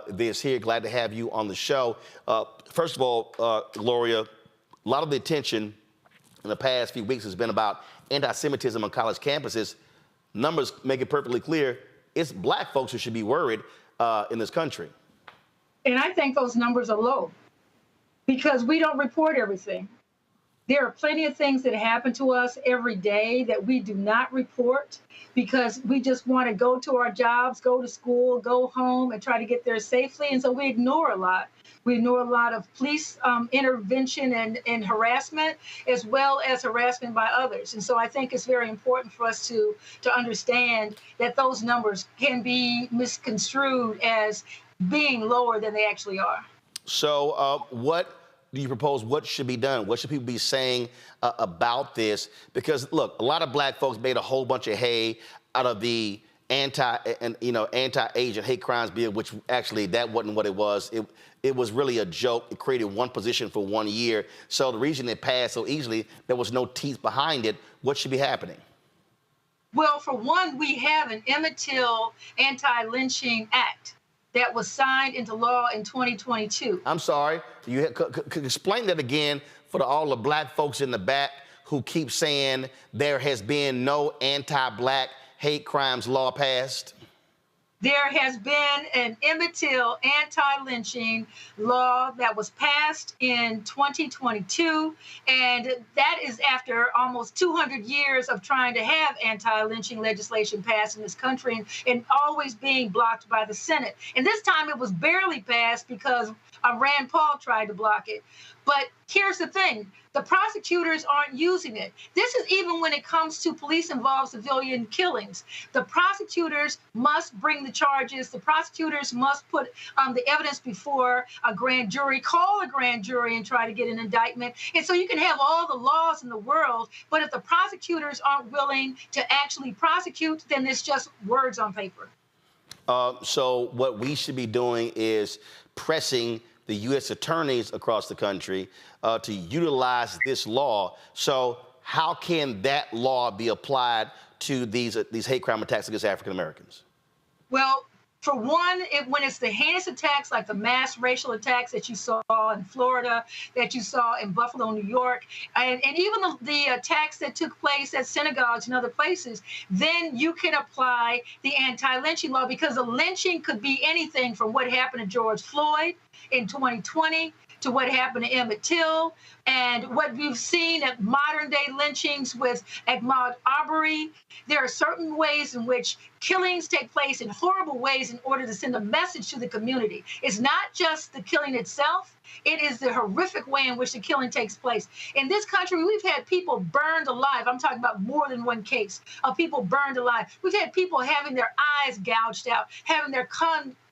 this here. Glad to have you on the show. First of all, Gloria, a lot of the attention in the past few weeks has been about anti-Semitism on college campuses. Numbers make it perfectly clear it's black folks who should be worried in this country. And I think those numbers are low because we don't report everything. There are plenty of things that happen to us every day that we do not report because we just want to go to our jobs, go to school, go home, and try to get there safely. And so we ignore a lot. We ignore a lot of police intervention and harassment, as well as harassment by others. And so I think it's very important for us to understand that those numbers can be misconstrued as being lower than they actually are. So what do you propose what should be done? What should people be saying about this? Because look, a lot of black folks made a whole bunch of hay out of the anti-Asian hate crimes bill, which actually that wasn't what it was. It was really a joke. It created one position for 1 year. So the reason it passed so easily, there was no teeth behind it. What should be happening? Well, for one, we have an Emmett Till Anti-Lynching Act that was signed into law in 2022. I'm sorry. You could explain that again for all the black folks in the back who keep saying there has been no anti-black hate crimes law passed? There has been an Emmett Till anti-lynching law that was passed in 2022, and that is after almost 200 years of trying to have anti-lynching legislation passed in this country and always being blocked by the Senate. And this time it was barely passed because Rand Paul tried to block it. But here's the thing. The prosecutors aren't using it. This is even when it comes to police-involved civilian killings. The prosecutors must bring the charges. The prosecutors must put the evidence before a grand jury, call a grand jury and try to get an indictment. And so you can have all the laws in the world, but if the prosecutors aren't willing to actually prosecute, then it's just words on paper. So what we should be doing is pressing the U.S. attorneys across the country to utilize this law. So how can that law be applied to these hate crime attacks against African Americans? Well, for one, when it's the heinous attacks like the mass racial attacks that you saw in Florida, that you saw in Buffalo, New York, and even the attacks that took place at synagogues and other places, then you can apply the anti-lynching law because a lynching could be anything from what happened to George Floyd in 2020 to what happened to Emmett Till and what we've seen at modern day lynchings with Ahmaud Arbery. There are certain ways in which killings take place in horrible ways in order to send a message to the community. It's not just the killing itself. It is the horrific way in which the killing takes place. In this country, we've had people burned alive. I'm talking about more than one case of people burned alive. We've had people having their eyes gouged out, having their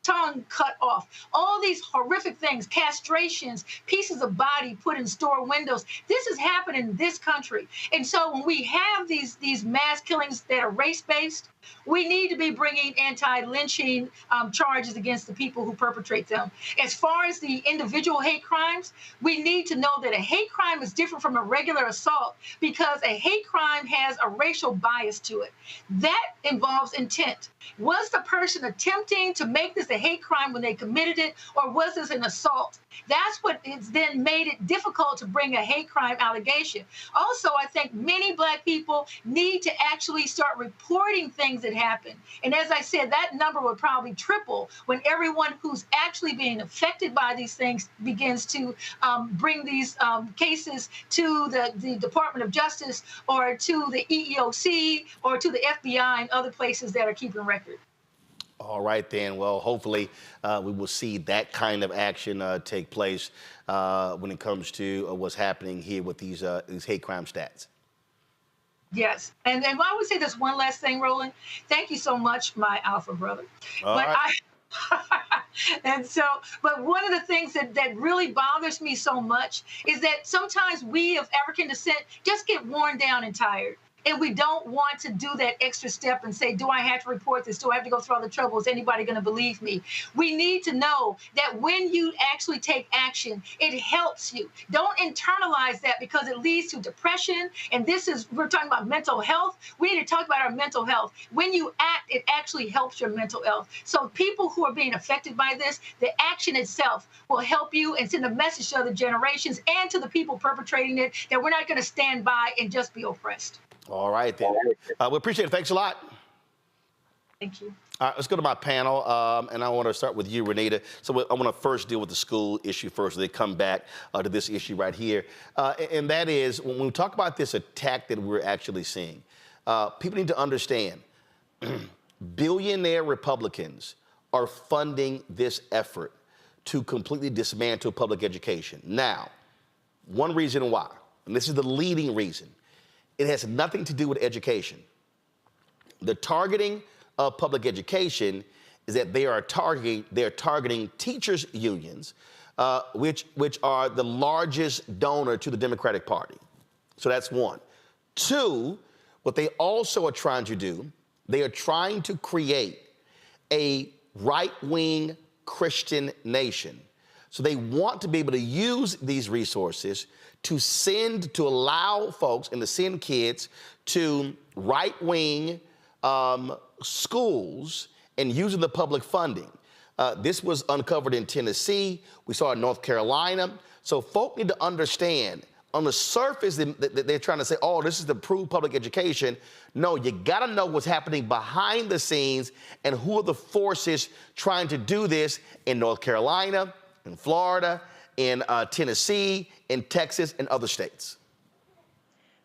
tongue cut off, all these horrific things, castrations, pieces of body put in store windows. This is happening in this country. And so when we have these mass killings that are race-based, we need to be bringing anti-lynching charges against the people who perpetrate them. As far as the individual hate crimes, we need to know that a hate crime is different from a regular assault because a hate crime has a racial bias to it. That involves intent. Was the person attempting to make this a hate crime when they committed it, or was this an assault? That's what has then made it difficult to bring a hate crime allegation. Also, I think many Black people need to actually start reporting things that happen. And as I said, that number would probably triple when everyone who's actually being affected by these things begins to bring these cases to the Department of Justice or to the EEOC or to the FBI and other places that are keeping record. All right, then. Well, hopefully we will see that kind of action take place when it comes to what's happening here with these hate crime stats. Yes. And I would say this one last thing, Roland. Thank you so much, my alpha brother. But one of the things that really bothers me so much is that sometimes we of African descent just get worn down and tired. And we don't want to do that extra step and say, do I have to report this? Do I have to go through all the trouble? Is anybody going to believe me? We need to know that when you actually take action, it helps you. Don't internalize that because it leads to depression. And we're talking about mental health. We need to talk about our mental health. When you act, it actually helps your mental health. So people who are being affected by this, the action itself will help you and send a message to other generations and to the people perpetrating it that we're not going to stand by and just be oppressed. All right, then. We appreciate it. Thanks a lot. Thank you. All right, let's go to my panel, and I want to start with you, Renita. So I want to first deal with the school issue first, so they come back to this issue right here. And that is, when we talk about this attack that we're actually seeing, people need to understand billionaire Republicans are funding this effort to completely dismantle public education. Now, one reason why, and this is the leading reason, it has nothing to do with education. The targeting of public education is that they're targeting teachers' unions, which are the largest donor to the Democratic Party. So that's one. Two, what they also are trying to do, they are trying to create a right-wing Christian nation. So they want to be able to use these resources to allow folks and to send kids to right-wing schools and using the public funding. This was uncovered in Tennessee. We saw it in North Carolina. So folk need to understand, on the surface, they're trying to say, oh, this is to improve public education. No, you got to know what's happening behind the scenes and who are the forces trying to do this in North Carolina, in Florida, in Tennessee, in Texas, and other states.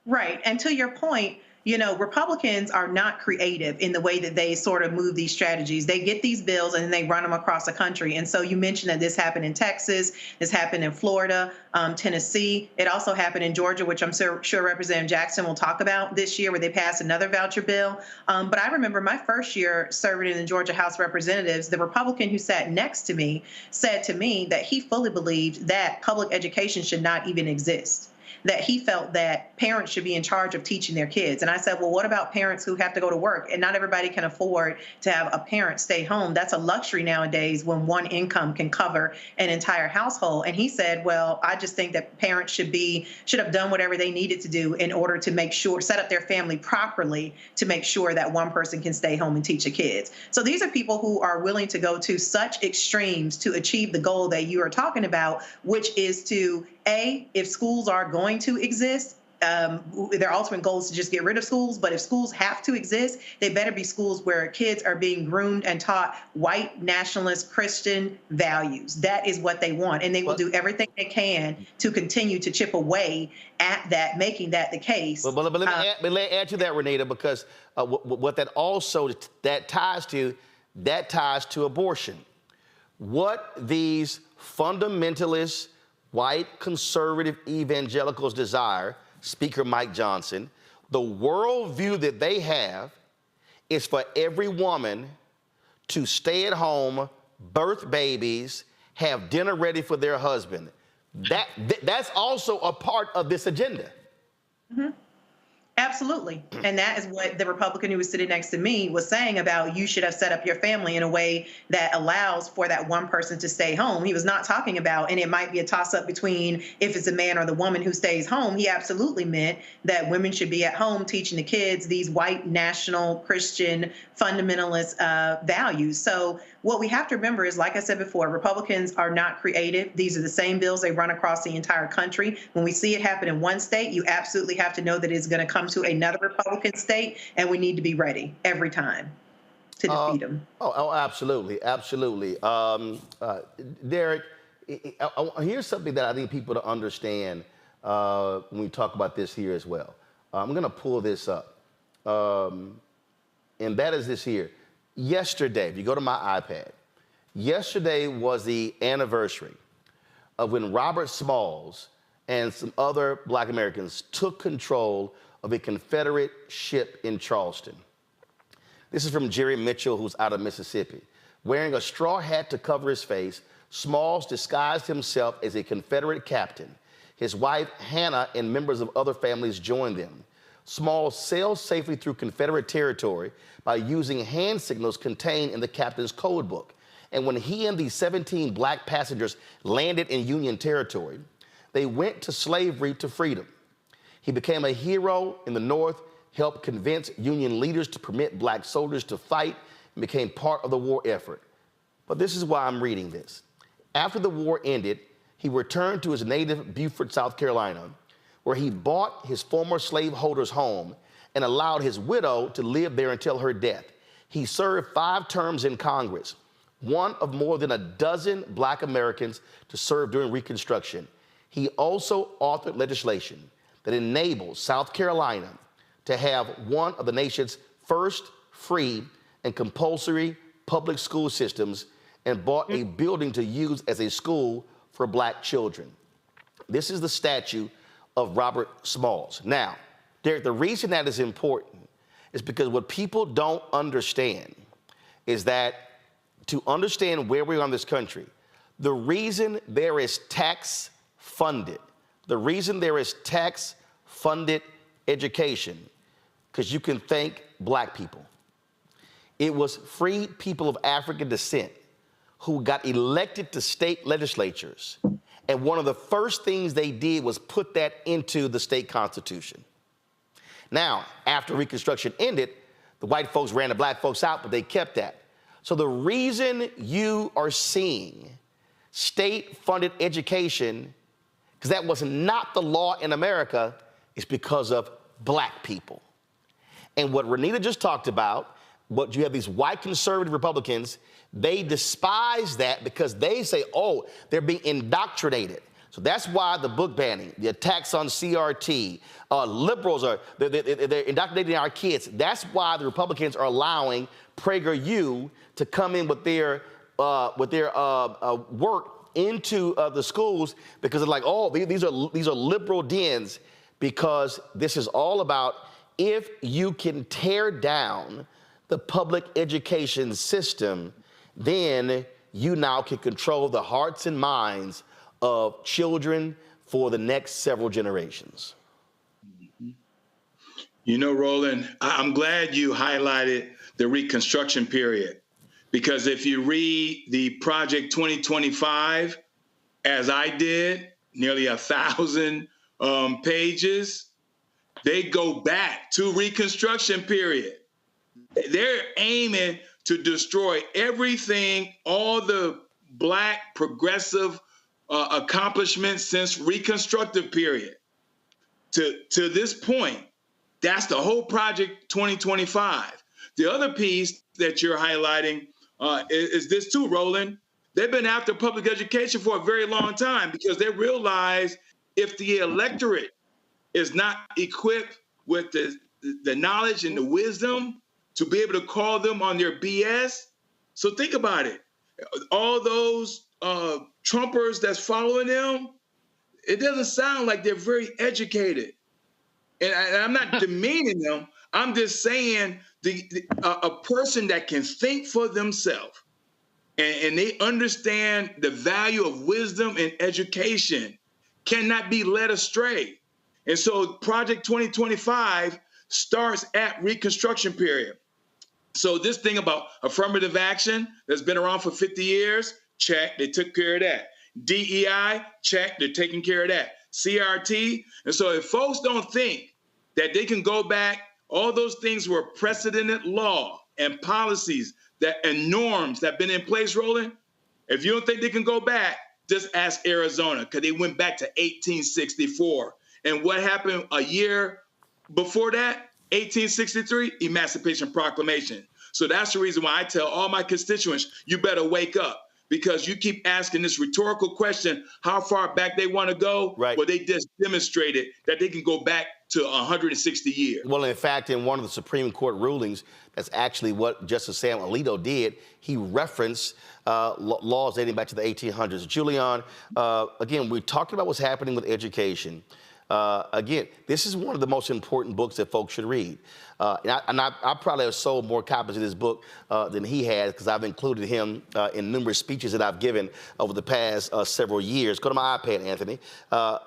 Right. And to your point, you know, Republicans are not creative in the way that they sort of move these strategies. They get these bills and they run them across the country. And so you mentioned that this happened in Texas, this happened in Florida, Tennessee. It also happened in Georgia, which I'm sure Representative Jackson will talk about this year, where they passed another voucher bill. But I remember my first year serving in the Georgia House of Representatives, the Republican who sat next to me said to me that he fully believed that public education should not even exist, that he felt that parents should be in charge of teaching their kids. And I said, well, what about parents who have to go to work? And not everybody can afford to have a parent stay home. That's a luxury nowadays when one income can cover an entire household. And he said, well, I just think that parents should have done whatever they needed to do in order to make sure, set up their family properly to make sure that one person can stay home and teach the kids. So these are people who are willing to go to such extremes to achieve the goal that you are talking about, which is to, if schools are going to exist, their ultimate goal is to just get rid of schools. But if schools have to exist, they better be schools where kids are being groomed and taught white nationalist Christian values. That is what they want. And they will do everything they can to continue to chip away at that, making that the case. But let me add to that, Renita, because what that also ties to abortion. What these fundamentalist white conservative evangelicals desire, Speaker Mike Johnson, the worldview that they have is for every woman to stay at home, birth babies, have dinner ready for their husband. That's also a part of this agenda. Mm-hmm. Absolutely. And that is what the Republican who was sitting next to me was saying about you should have set up your family in a way that allows for that one person to stay home. He was not talking about, and it might be a toss-up between if it's a man or the woman who stays home. He absolutely meant that women should be at home teaching the kids these white national Christian fundamentalist values. So what we have to remember is, like I said before, Republicans are not creative. These are the same bills they run across the entire country. When we see it happen in one state, you absolutely have to know that it's going to come to another Republican state, and we need to be ready every time to defeat them. Oh, absolutely, absolutely. Derek, here's something that I need people to understand when we talk about this here as well. I'm going to pull this up, and that is this here. Yesterday, if you go to my iPad, yesterday was the anniversary of when Robert Smalls and some other Black Americans took control of a Confederate ship in Charleston. This is from Jerry Mitchell, who's out of Mississippi. Wearing a straw hat to cover his face, Smalls disguised himself as a Confederate captain. His wife, Hannah, and members of other families joined them. Smalls sailed safely through Confederate territory by using hand signals contained in the captain's code book. And when he and the 17 Black passengers landed in Union territory, they went to slavery to freedom. He became a hero in the North, helped convince Union leaders to permit Black soldiers to fight, and became part of the war effort. But this is why I'm reading this. After the war ended, he returned to his native Beaufort, South Carolina, where he bought his former slaveholder's home and allowed his widow to live there until her death. He served 5 terms in Congress, one of more than a dozen Black Americans to serve during Reconstruction. He also authored legislation that enables South Carolina to have one of the nation's first free and compulsory public school systems and bought a building to use as a school for Black children. This is the statue of Robert Smalls. Now, Derek, the reason that is important is because what people don't understand is that to understand where we are in this country, the reason there is tax-funded education, because you can thank Black people. It was free people of African descent who got elected to state legislatures. And one of the first things they did was put that into the state constitution. Now, after Reconstruction ended, the white folks ran the Black folks out, but they kept that. So the reason you are seeing state-funded education, because that was not the law in America, is because of Black people. And what Renita just talked about, what you have these white conservative Republicans, they despise that because they say, oh, they're being indoctrinated. So that's why the book banning, the attacks on CRT, liberals they're indoctrinating our kids. That's why the Republicans are allowing PragerU to come in with their work into the schools, because it's like, oh, these are liberal dens, because this is all about if you can tear down the public education system, then you now can control the hearts and minds of children for the next several generations. You know, Roland, I'm glad you highlighted the Reconstruction period, because if you read the Project 2025, as I did, nearly 1,000 pages, they go back to Reconstruction period. They're aiming to destroy everything, all the Black progressive accomplishments since Reconstructive period to this point. That's the whole Project 2025. The other piece that you're highlighting is this too, Roland. They've been after public education for a very long time because they realize if the electorate is not equipped with the knowledge and the wisdom to be able to call them on their BS. So think about it. All those Trumpers that's following them, it doesn't sound like they're very educated. And I'm not demeaning them. I'm just saying a person that can think for themselves, and they understand the value of wisdom and education, cannot be led astray. And so Project 2025 starts at Reconstruction period. So this thing about affirmative action that's been around for 50 years, check, they took care of that. DEI, check, they're taking care of that. CRT, and so if folks don't think that they can go back, all those things were precedented law and policies that and norms that have been in place, Roland. If you don't think they can go back, just ask Arizona, because they went back to 1864. And what happened a year before that? 1863, Emancipation Proclamation. So that's the reason why I tell all my constituents, you better wake up, because you keep asking this rhetorical question, how far back they want to go. Right. Well, they just demonstrated that they can go back to 160 years. Well, in fact, in one of the Supreme Court rulings, that's actually what Justice Sam Alito did. He referenced laws dating back to the 1800s. Julian, again, we're talking about what's happening with education. Again, this is one of the most important books that folks should read. I probably have sold more copies of this book than he has, because I've included him in numerous speeches that I've given over the past several years. Go to my iPad, Anthony.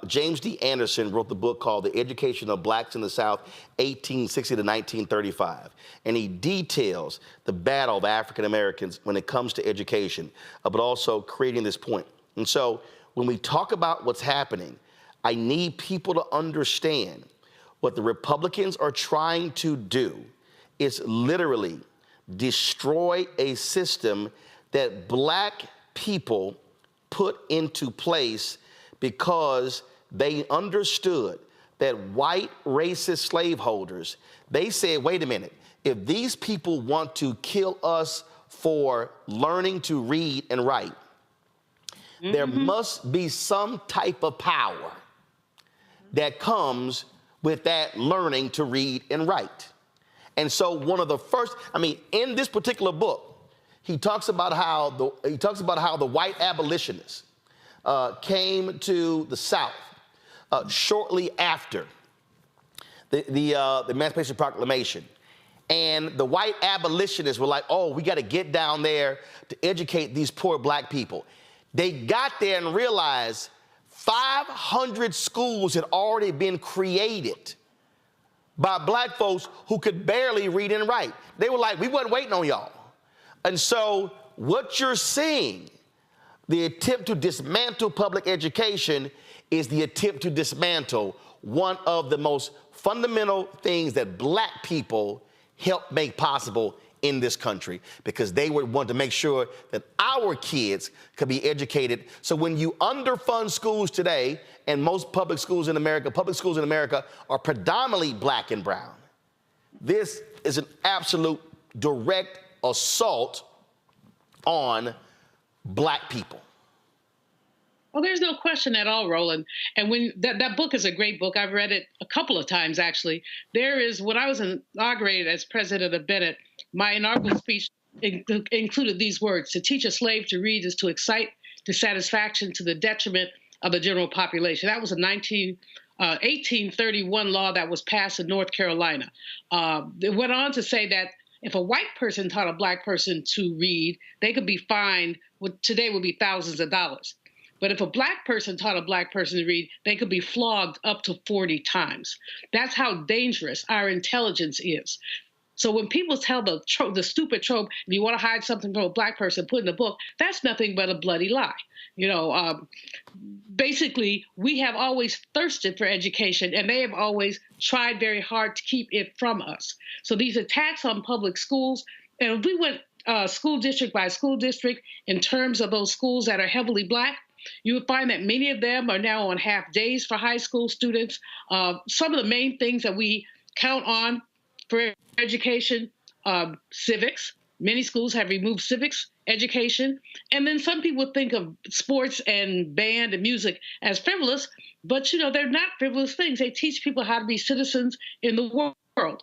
James D. Anderson wrote the book called The Education of Blacks in the South, 1860 to 1935. And he details the battle of African Americans when it comes to education, but also creating this point. And so when we talk about what's happening, I need people to understand what the Republicans are trying to do is literally destroy a system that black people put into place because they understood that white racist slaveholders, they said, wait a minute, if these people want to kill us for learning to read and write, there must be some type of power that comes with that learning to read and write. And so one of the first, in this particular book, he talks about how the white abolitionists came to the South shortly after the Emancipation Proclamation. And the white abolitionists were like, oh, we got to get down there to educate these poor black people. They got there and realized 500 schools had already been created by black folks who could barely read and write. They were like, we wasn't waiting on y'all. And so what you're seeing, the attempt to dismantle public education, is the attempt to dismantle one of the most fundamental things that black people helped make possible in this country, because they would want to make sure that our kids could be educated. So when you underfund schools today, and most public schools in America are predominantly black and brown, this is an absolute direct assault on black people. Well, there's no question at all, Roland. And when that book is a great book. I've read it a couple of times, actually. There is, when I was inaugurated as president of Bennett, my inaugural speech included these words: to teach a slave to read is to excite dissatisfaction to the detriment of the general population. That was a 1831 law that was passed in North Carolina. It went on to say that if a white person taught a black person to read, they could be fined, what today would be thousands of dollars. But if a black person taught a black person to read, they could be flogged up to 40 times. That's how dangerous our intelligence is. So when people tell the stupid trope, if you want to hide something from a black person, put in a book, that's nothing but a bloody lie. Basically, we have always thirsted for education, and they have always tried very hard to keep it from us. So these attacks on public schools, and if we went school district by school district in terms of those schools that are heavily black, you would find that many of them are now on half days for high school students. Some of the main things that we count on for education, civics. Many schools have removed civics education. And then some people think of sports and band and music as frivolous, but they're not frivolous things. They teach people how to be citizens in the world.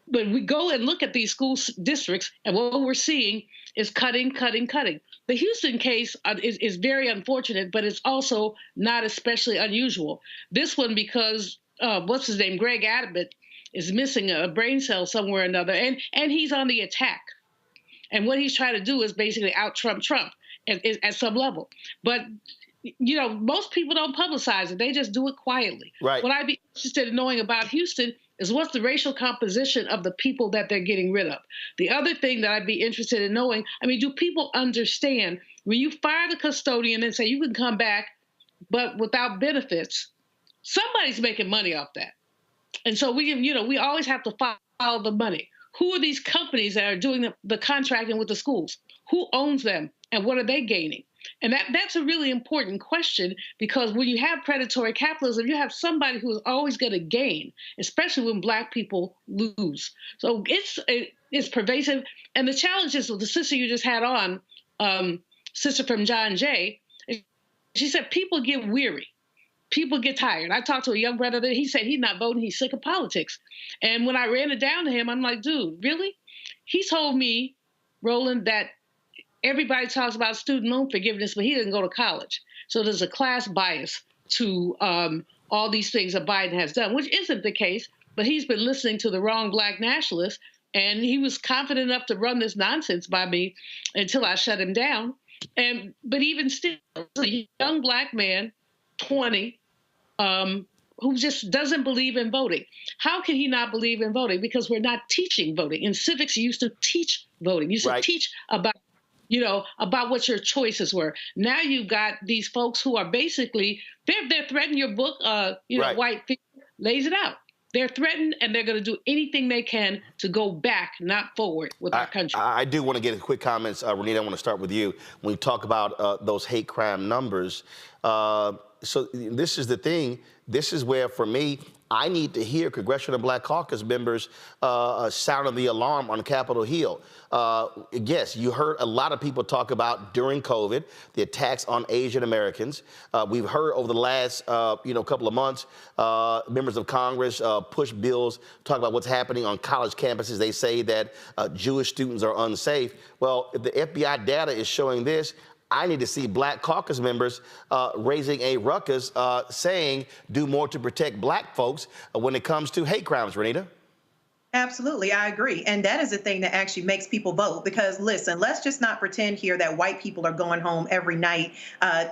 But we go and look at these school districts, and what we're seeing is cutting, cutting, cutting. The Houston case is very unfortunate, but it's also not especially unusual. This one, because what's his name, Greg Abbott, is missing a brain cell somewhere or another, and he's on the attack. And what he's trying to do is basically out-Trump Trump at some level. But, you know, most people don't publicize it. They just do it quietly. Right. What I'd be interested in knowing about Houston is what's the racial composition of the people that they're getting rid of. The other thing that I'd be interested in knowing, I mean, do people understand when you fire the custodian and say you can come back, but without benefits, somebody's making money off that. And so we always have to follow the money. Who are these companies that are doing the contracting with the schools? Who owns them and what are they gaining? And that's a really important question, because when you have predatory capitalism, you have somebody who is always going to gain, especially when Black people lose. So it's pervasive. And the challenge is with the sister you just had on, sister from John Jay, she said people get weary. People get tired. I talked to a young brother that he said he's not voting. He's sick of politics. And when I ran it down to him, I'm like, dude, really? He told me, Roland, that everybody talks about student loan forgiveness, but he didn't go to college. So there's a class bias to all these things that Biden has done, which isn't the case, but he's been listening to the wrong Black nationalists, and he was confident enough to run this nonsense by me until I shut him down. But even still, a young Black man, 20, who just doesn't believe in voting. How can he not believe in voting? Because we're not teaching voting. In civics, you used to teach voting. You used to teach about what your choices were. Now you've got these folks who are basically, they're threatening your book, White people, lays it out. They're threatened, and they're going to do anything they can to go back, not forward, with our country. I do want to get a quick comments. Renita, I want to start with you. When you talk about those hate crime numbers, so this is the thing. This is where, for me, I need to hear Congressional Black Caucus members sounding the alarm on Capitol Hill. Yes, you heard a lot of people talk about during COVID, the attacks on Asian Americans. We've heard over the last couple of months, members of Congress push bills, talk about what's happening on college campuses. They say that Jewish students are unsafe. Well, if the FBI data is showing this, I need to see Black caucus members raising a ruckus saying do more to protect Black folks when it comes to hate crimes, Renita. Absolutely, I agree. And that is the thing that actually makes people vote. Because listen, let's just not pretend here that white people are going home every night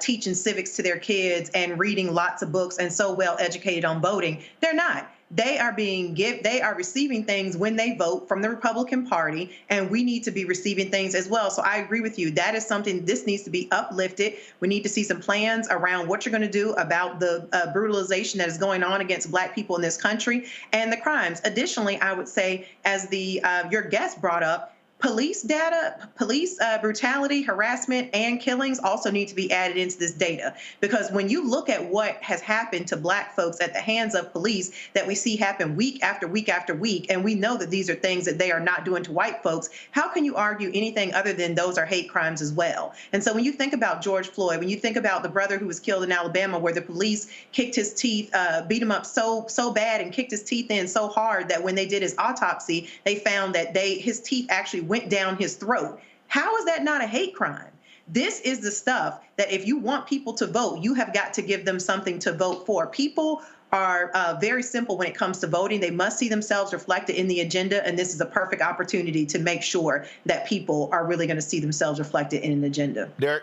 teaching civics to their kids and reading lots of books and so well educated on voting. They're not. They are receiving things when they vote from the Republican Party, and we need to be receiving things as well. So I agree with you. That is something, this needs to be uplifted. We need to see some plans around what you're going to do about the brutalization that is going on against Black people in this country and the crimes. Additionally, I would say, as your guest brought up, police data, police brutality, harassment, and killings also need to be added into this data. Because when you look at what has happened to Black folks at the hands of police that we see happen week after week after week, and we know that these are things that they are not doing to white folks, how can you argue anything other than those are hate crimes as well? And so when you think about George Floyd, when you think about the brother who was killed in Alabama, where the police kicked his teeth, beat him up so bad and kicked his teeth in so hard that when they did his autopsy, they found that his teeth actually went down his throat. How is that not a hate crime? This is the stuff that if you want people to vote, you have got to give them something to vote for. People are very simple when it comes to voting. They must see themselves reflected in the agenda, and this is a perfect opportunity to make sure that people are really going to see themselves reflected in an agenda. Derek?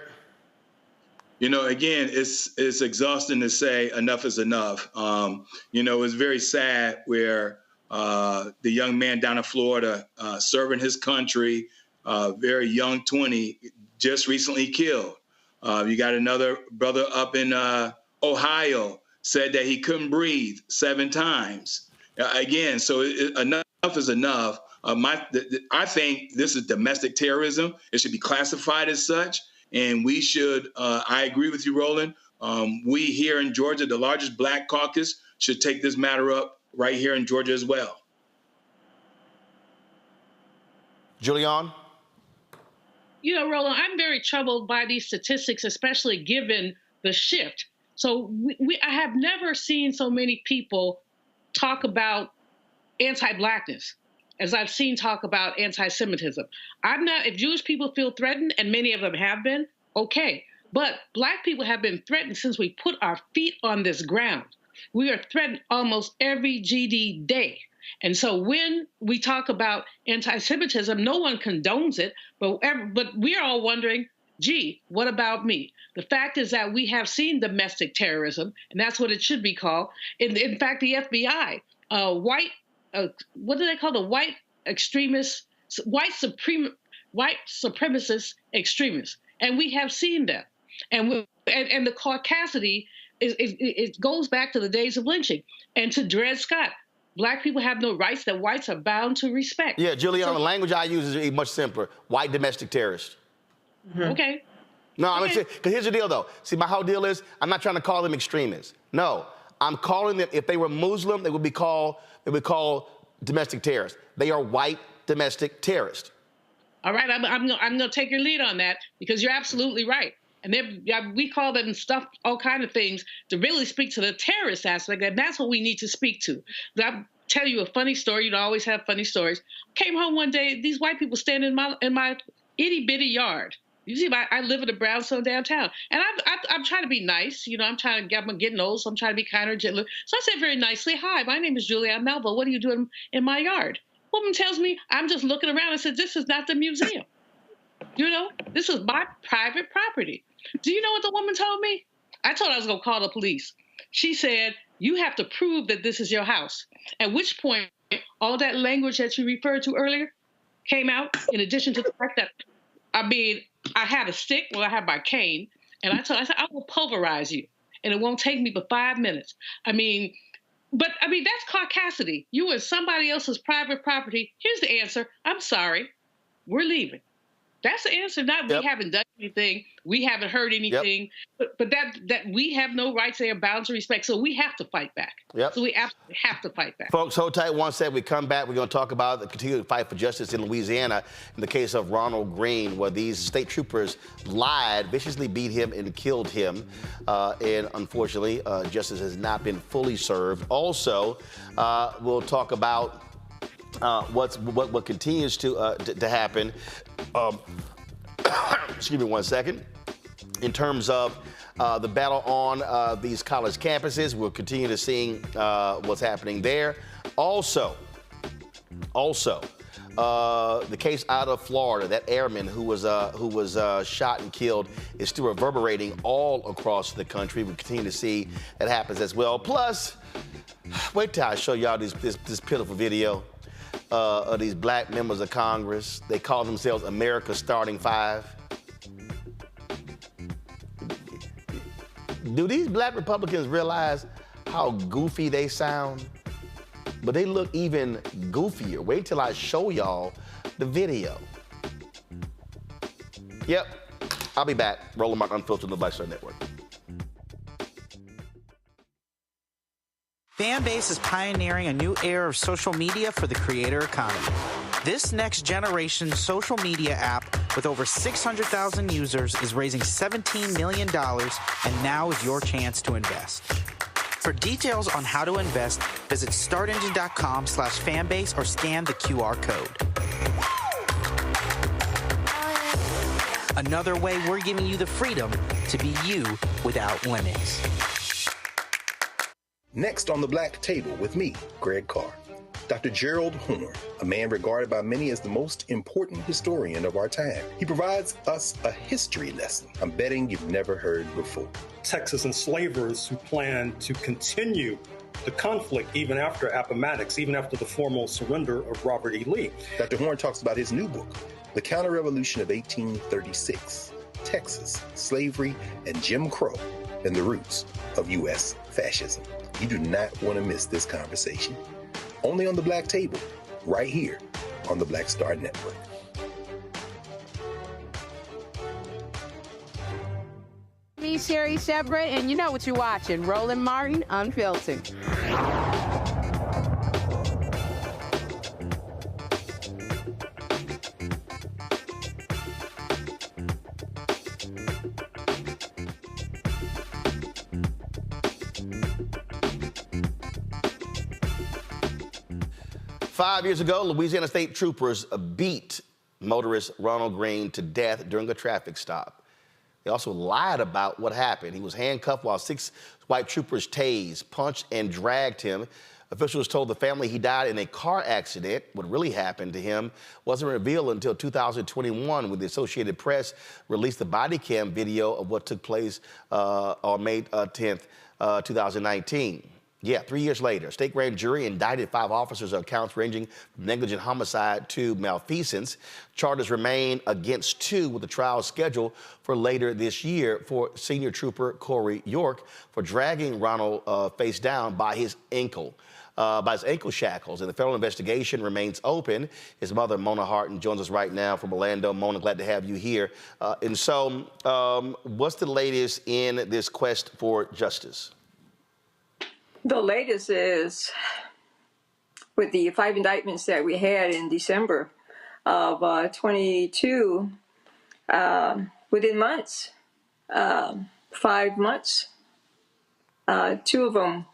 Again, it's exhausting to say enough is enough. It's very sad where the young man down in Florida serving his country, very young, 20, just recently killed. You got another brother up in Ohio, said that he couldn't breathe 7 times. Again, so enough is enough. I think this is domestic terrorism. It should be classified as such. And we should, I agree with you, Roland. We here in Georgia, the largest Black caucus, should take this matter up right here in Georgia as well. Julianne? Roland, I'm very troubled by these statistics, especially given the shift. So I have never seen so many people talk about anti-Blackness as I've seen talk about anti-Semitism. If Jewish people feel threatened, and many of them have been, okay. But Black people have been threatened since we put our feet on this ground. We are threatened almost every GD day. And so when we talk about anti-Semitism, no one condones it, but we're all wondering, gee, what about me? The fact is that we have seen domestic terrorism, and that's what it should be called. In fact, the FBI, what do they call the white supremacist extremists? And we have seen them. And the caucasity it goes back to the days of lynching. And to Dred Scott, Black people have no rights that whites are bound to respect. Yeah, Juliana, the language I use is much simpler. White domestic terrorists. Okay. No, I mean, because here's the deal, though. See, my whole deal is I'm not trying to call them extremists. No, I'm calling them, if they were Muslim, they would be called domestic terrorists. They are white domestic terrorists. All right, I'm going to take your lead on that because you're absolutely right. And we call them stuff, all kind of things, to really speak to the terrorist aspect, and that's what we need to speak to. I'll tell you a funny story. You always have funny stories. Came home one day, these white people standing in my itty bitty yard. You see, I live in the brownstone downtown, and I'm trying to be nice. You know, I'm getting old, so I'm trying to be kinder and gentler. So I said very nicely, "Hi, my name is Julianne Melville. What are you doing in my yard?" Woman tells me, "I'm just looking around." I said, "This is not the museum. You know, this is my private property." Do you know what the woman told me? I told her I was going to call the police. She said, "You have to prove that this is your house." At which point, all that language that you referred to earlier came out, in addition to the fact that, I had a stick, I had my cane, and I said, "I will pulverize you, and it won't take me but 5 minutes." But that's caucasity. You in somebody else's private property. Here's the answer. I'm sorry. We're leaving. That's the answer. Not we haven't done anything, we haven't heard anything, but that we have no rights, they are bound to respect. So we have to fight back. So we absolutely have to fight back. Folks, hold tight 1 second. We come back, we're going to talk about the continued fight for justice in Louisiana in the case of Ronald Green, where these state troopers lied, viciously beat him and killed him. And unfortunately, justice has not been fully served. Also, we'll talk about what continues to happen. Excuse me 1 second. In terms of the battle on these college campuses, we'll continue to see what's happening there. Also, the case out of Florida, that airman who was shot and killed, is still reverberating all across the country. We continue to see that happens as well. Plus, wait till I show y'all this pitiful video of these Black members of Congress. They call themselves America's Starting Five. Do these Black Republicans realize how goofy they sound? But they look even goofier. Wait till I show y'all the video. Yep, I'll be back. Roland Martin Unfiltered on the Black Star Network. Fanbase is pioneering a new era of social media for the creator economy. This next generation social media app with over 600,000 users is raising $17 million, and now is your chance to invest. For details on how to invest, visit startengine.com/fanbase or scan the QR code. Another way we're giving you the freedom to be you without limits. Next on the Black Table with me, Greg Carr. Dr. Gerald Horne, a man regarded by many as the most important historian of our time. He provides us a history lesson I'm betting you've never heard before. Texas enslavers who planned to continue the conflict even after Appomattox, even after the formal surrender of Robert E. Lee. Dr. Horne talks about his new book, The Counter-Revolution of 1836, Texas, Slavery, and Jim Crow, and the Roots of U.S. Fascism. You do not want to miss this conversation. Only on the Black Table, right here on the Black Star Network. Me, Sherry Shepard, and you know what you're watching, Roland Martin Unfiltered. 5 years ago, Louisiana state troopers beat motorist Ronald Green to death during a traffic stop. They also lied about what happened. He was handcuffed while 6 white troopers tased, punched, and dragged him Officials told the family he died in a car accident. What really happened to him wasn't revealed until 2021 when the Associated Press released the body cam video of what took place on May 10th, 2019. Yeah, 3 years later, a state grand jury indicted 5 officers on counts ranging from negligent homicide to malfeasance. Charges remain against 2 with the trial scheduled for later this year for senior trooper Corey York for dragging Ronald face down by his ankle shackles. And the federal investigation remains open. His mother, Mona Harton, joins us right now from Orlando. Mona, glad to have you here. And so what's the latest in this quest for justice? The latest is with the 5 indictments that we had in December of 22, within months, 5 months, 2 of them,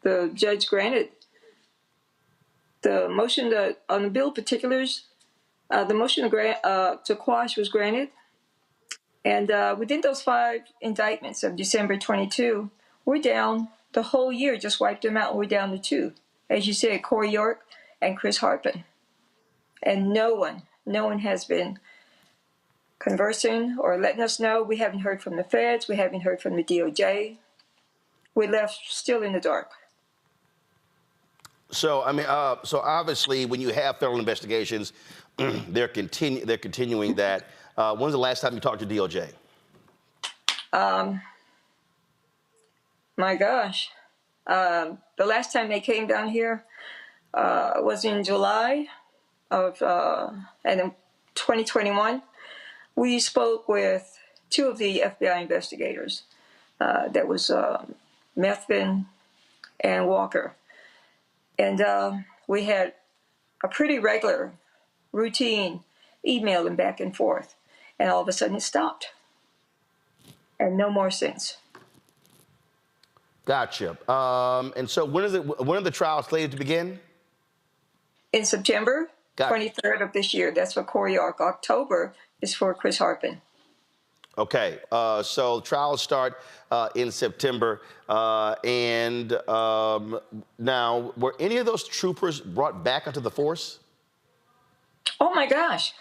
the judge granted the motion on the bill particulars. The motion to quash was granted. And within those 5 indictments of December 22, we're down. The whole year just wiped them out. We're down to 2. As you said, Corey York and Chris Hartman. And no one has been conversing or letting us know. We haven't heard from the feds. We haven't heard from the DOJ. We're left still in the dark. So, I mean, so obviously when you have federal investigations, they're continuing that. When's the last time you talked to DOJ? My gosh. The last time they came down here was in July of 2021. We spoke with 2 of the FBI investigators. That was Methvin and Walker. And we had a pretty regular routine emailing back and forth. And all of a sudden it stopped. And no more since. Gotcha. And so when are the trials slated to begin? In September 23rd of this year. That's for Corey York. October is for Chris Hartman. Okay. So trials start in September. And now, were any of those troopers brought back into the force? Oh, my gosh.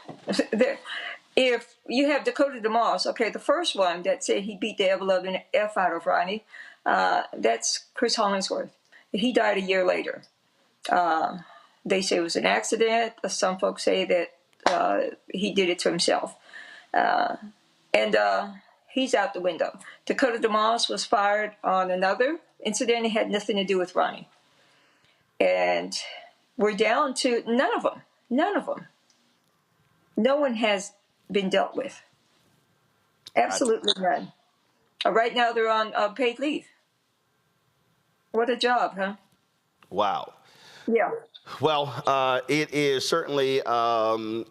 If you have Dakota DeMoss, okay, the first one that said he beat the ever-loving F out of Ronnie, that's Chris Hollingsworth. He died a year later. They say it was an accident. Some folks say that he did it to himself. And he's out the window. Dakota DeMoss was fired on another incident. It had nothing to do with Ronnie. And we're down to none of them. None of them. No one has been dealt with. Absolutely none. Right now they're on paid leave. What a job, huh? Wow. Yeah. Well, it is certainly, the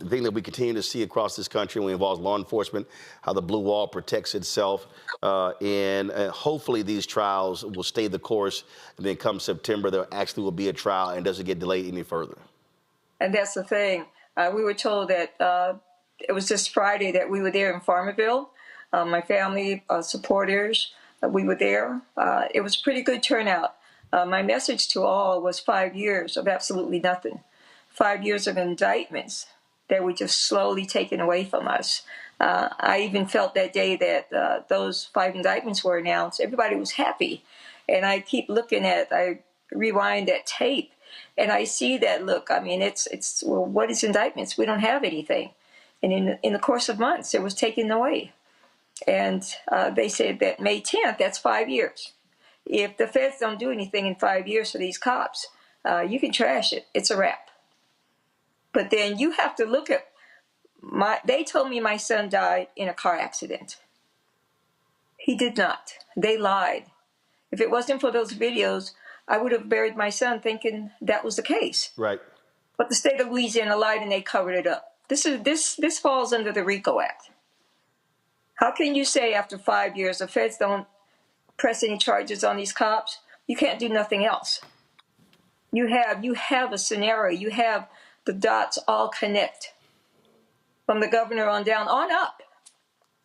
thing that we continue to see across this country when it involves law enforcement, how the blue wall protects itself. And hopefully these trials will stay the course. And then come September, there actually will be a trial and doesn't get delayed any further. And that's the thing. We were told that it was just Friday that we were there in Farmerville. My family, supporters, we were there. It was a pretty good turnout. My message to all was 5 years of absolutely nothing. 5 years of indictments that were just slowly taken away from us. I even felt that day that those 5 indictments were announced. Everybody was happy. And I keep looking I rewind that tape, and I see that, look, I mean, well, what is indictments? We don't have anything. And in the course of months, it was taken away. And they said that May 10th, that's 5 years. If the feds don't do anything in 5 years for these cops, you can trash it. It's a wrap. But then you have to look at they told me my son died in a car accident. He did not. They lied. If it wasn't for those videos, I would have buried my son thinking that was the case. Right. But the state of Louisiana lied and they covered it up. This falls under the RICO Act. How can you say after 5 years the feds don't press any charges on these cops? You can't do nothing else. You have a scenario. You have the dots all connect from the governor on down on up.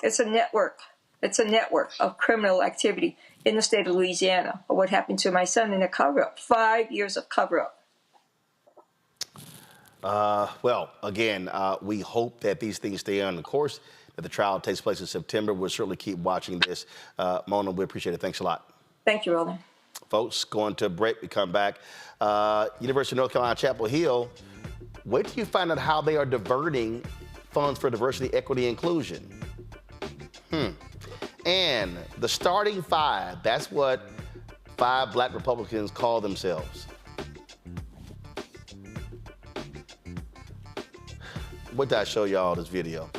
It's a network It's a network of criminal activity in the state of Louisiana. What happened to my son in a cover-up? 5 years of cover-up. Well, again, we hope that these things stay on the course, that the trial takes place in September. We'll certainly keep watching this. Mona, we appreciate it. Thanks a lot. Thank you, Roland. Folks, going to a break. We come back. University of North Carolina, Chapel Hill. Wait till you find out how they are diverting funds for diversity, equity, inclusion. And the starting five, that's what 5 black Republicans call themselves. Wait till I show y'all this video.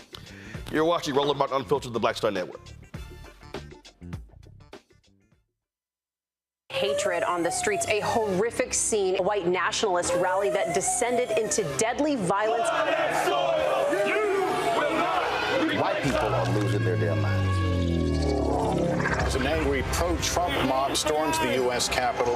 You're watching Roland Martin Unfiltered, the Black Star Network. Hatred on the streets, a horrific scene, a white nationalist rally that descended into deadly violence. White people are losing their damn minds. As an angry pro-Trump mob storms the U.S. Capitol,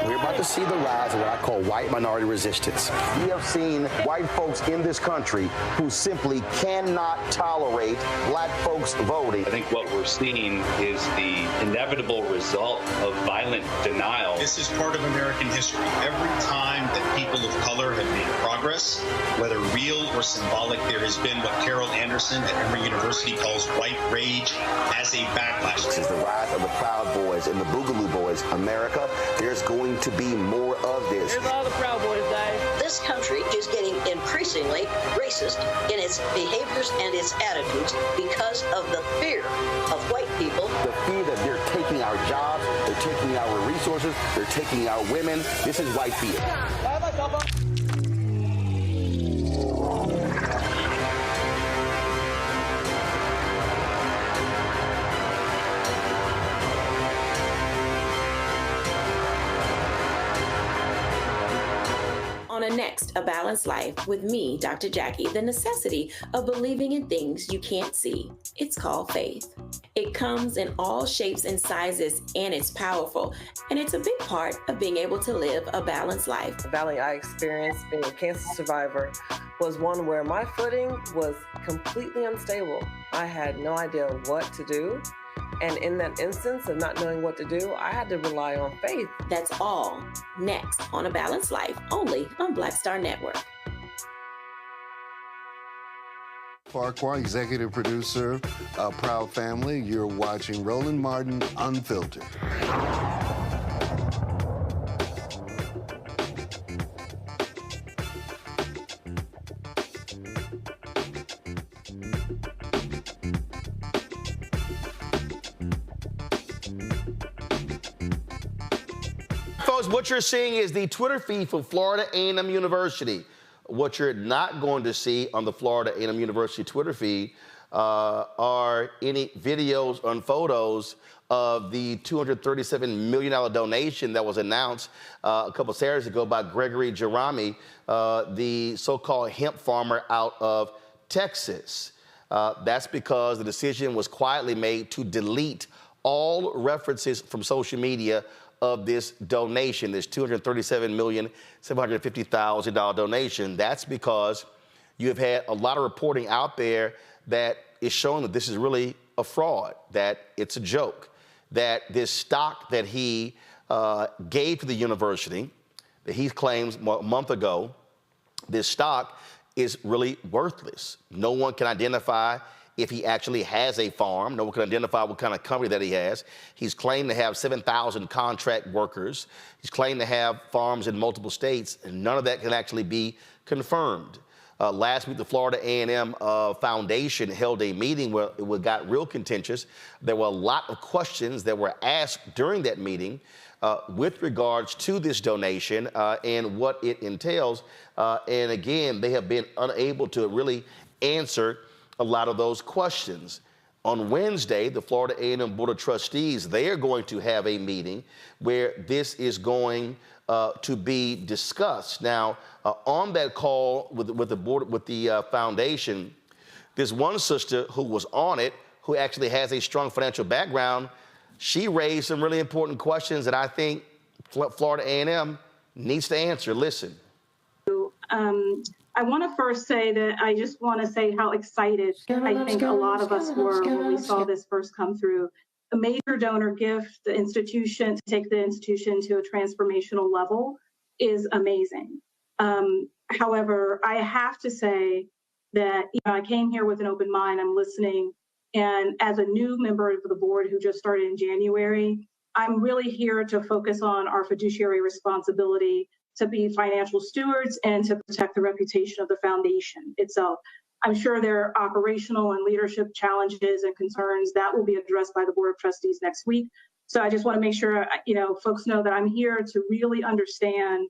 we're about to see the rise of what I call white minority resistance. We have seen white folks in this country who simply cannot tolerate black folks voting. I think what we're seeing is the inevitable result of violent denial. This is part of American history. Every time that people of color have made progress, whether real or symbolic, there has been what Carol Anderson at Emory University calls white rage as a backlash. This is the rise of the Proud Boys and the Boogaloo Boys. America, there's going to be more of this. Here's all the Proud Boys, guys. This country is getting increasingly racist in its behaviors and its attitudes because of the fear of white people. The fear that they're taking our jobs, they're taking our resources, they're taking our women. This is white fear. On a next, A Balanced Life with me, Dr. Jackie, the necessity of believing in things you can't see. It's called faith. It comes in all shapes and sizes, and it's powerful. And it's a big part of being able to live a balanced life. The valley I experienced being a cancer survivor was one where my footing was completely unstable. I had no idea what to do. And in that instance of not knowing what to do, I had to rely on faith. That's all next on A Balanced Life, only on Black Star Network. Farquhar, executive producer of Proud Family. You're watching Roland Martin Unfiltered. Folks, what you're seeing is the Twitter feed from Florida A&M University. What you're not going to see on the Florida A&M University Twitter feed are any videos or photos of the $237 million donation that was announced a couple Saturdays ago by Gregory Jerami, the so-called hemp farmer out of Texas. That's because the decision was quietly made to delete all references from social media of this donation, this $237,750,000 donation. That's because you have had a lot of reporting out there that is showing that this is really a fraud, that it's a joke, that this stock that he gave to the university, that he claims a month ago, this stock is really worthless. No one can identify if he actually has a farm. No one can identify what kind of company that he has. He's claimed to have 7,000 contract workers. He's claimed to have farms in multiple states, and none of that can actually be confirmed. Last week, the Florida A&M Foundation held a meeting where it got real contentious. There were a lot of questions that were asked during that meeting with regards to this donation and what it entails. And again, they have been unable to really answer a lot of those questions. On Wednesday, the Florida A&M Board of Trustees, they are going to have a meeting where this is going to be discussed. Now, on that call with the board, with the foundation, there's one sister who was on it who actually has a strong financial background. She raised some really important questions that I think Florida A&M needs to answer. Listen. I want to first say that I just want to say how excited I think a lot of us were when we saw this first come through. A major donor gift, the institution, to take the institution to a transformational level is amazing. However, I have to say that I came here with an open mind. I'm listening. And as a new member of the board who just started in January, I'm really here to focus on our fiduciary responsibility to be financial stewards and to protect the reputation of the foundation itself. I'm sure there are operational and leadership challenges and concerns that will be addressed by the Board of Trustees next week. So I just want to make sure, folks know that I'm here to really understand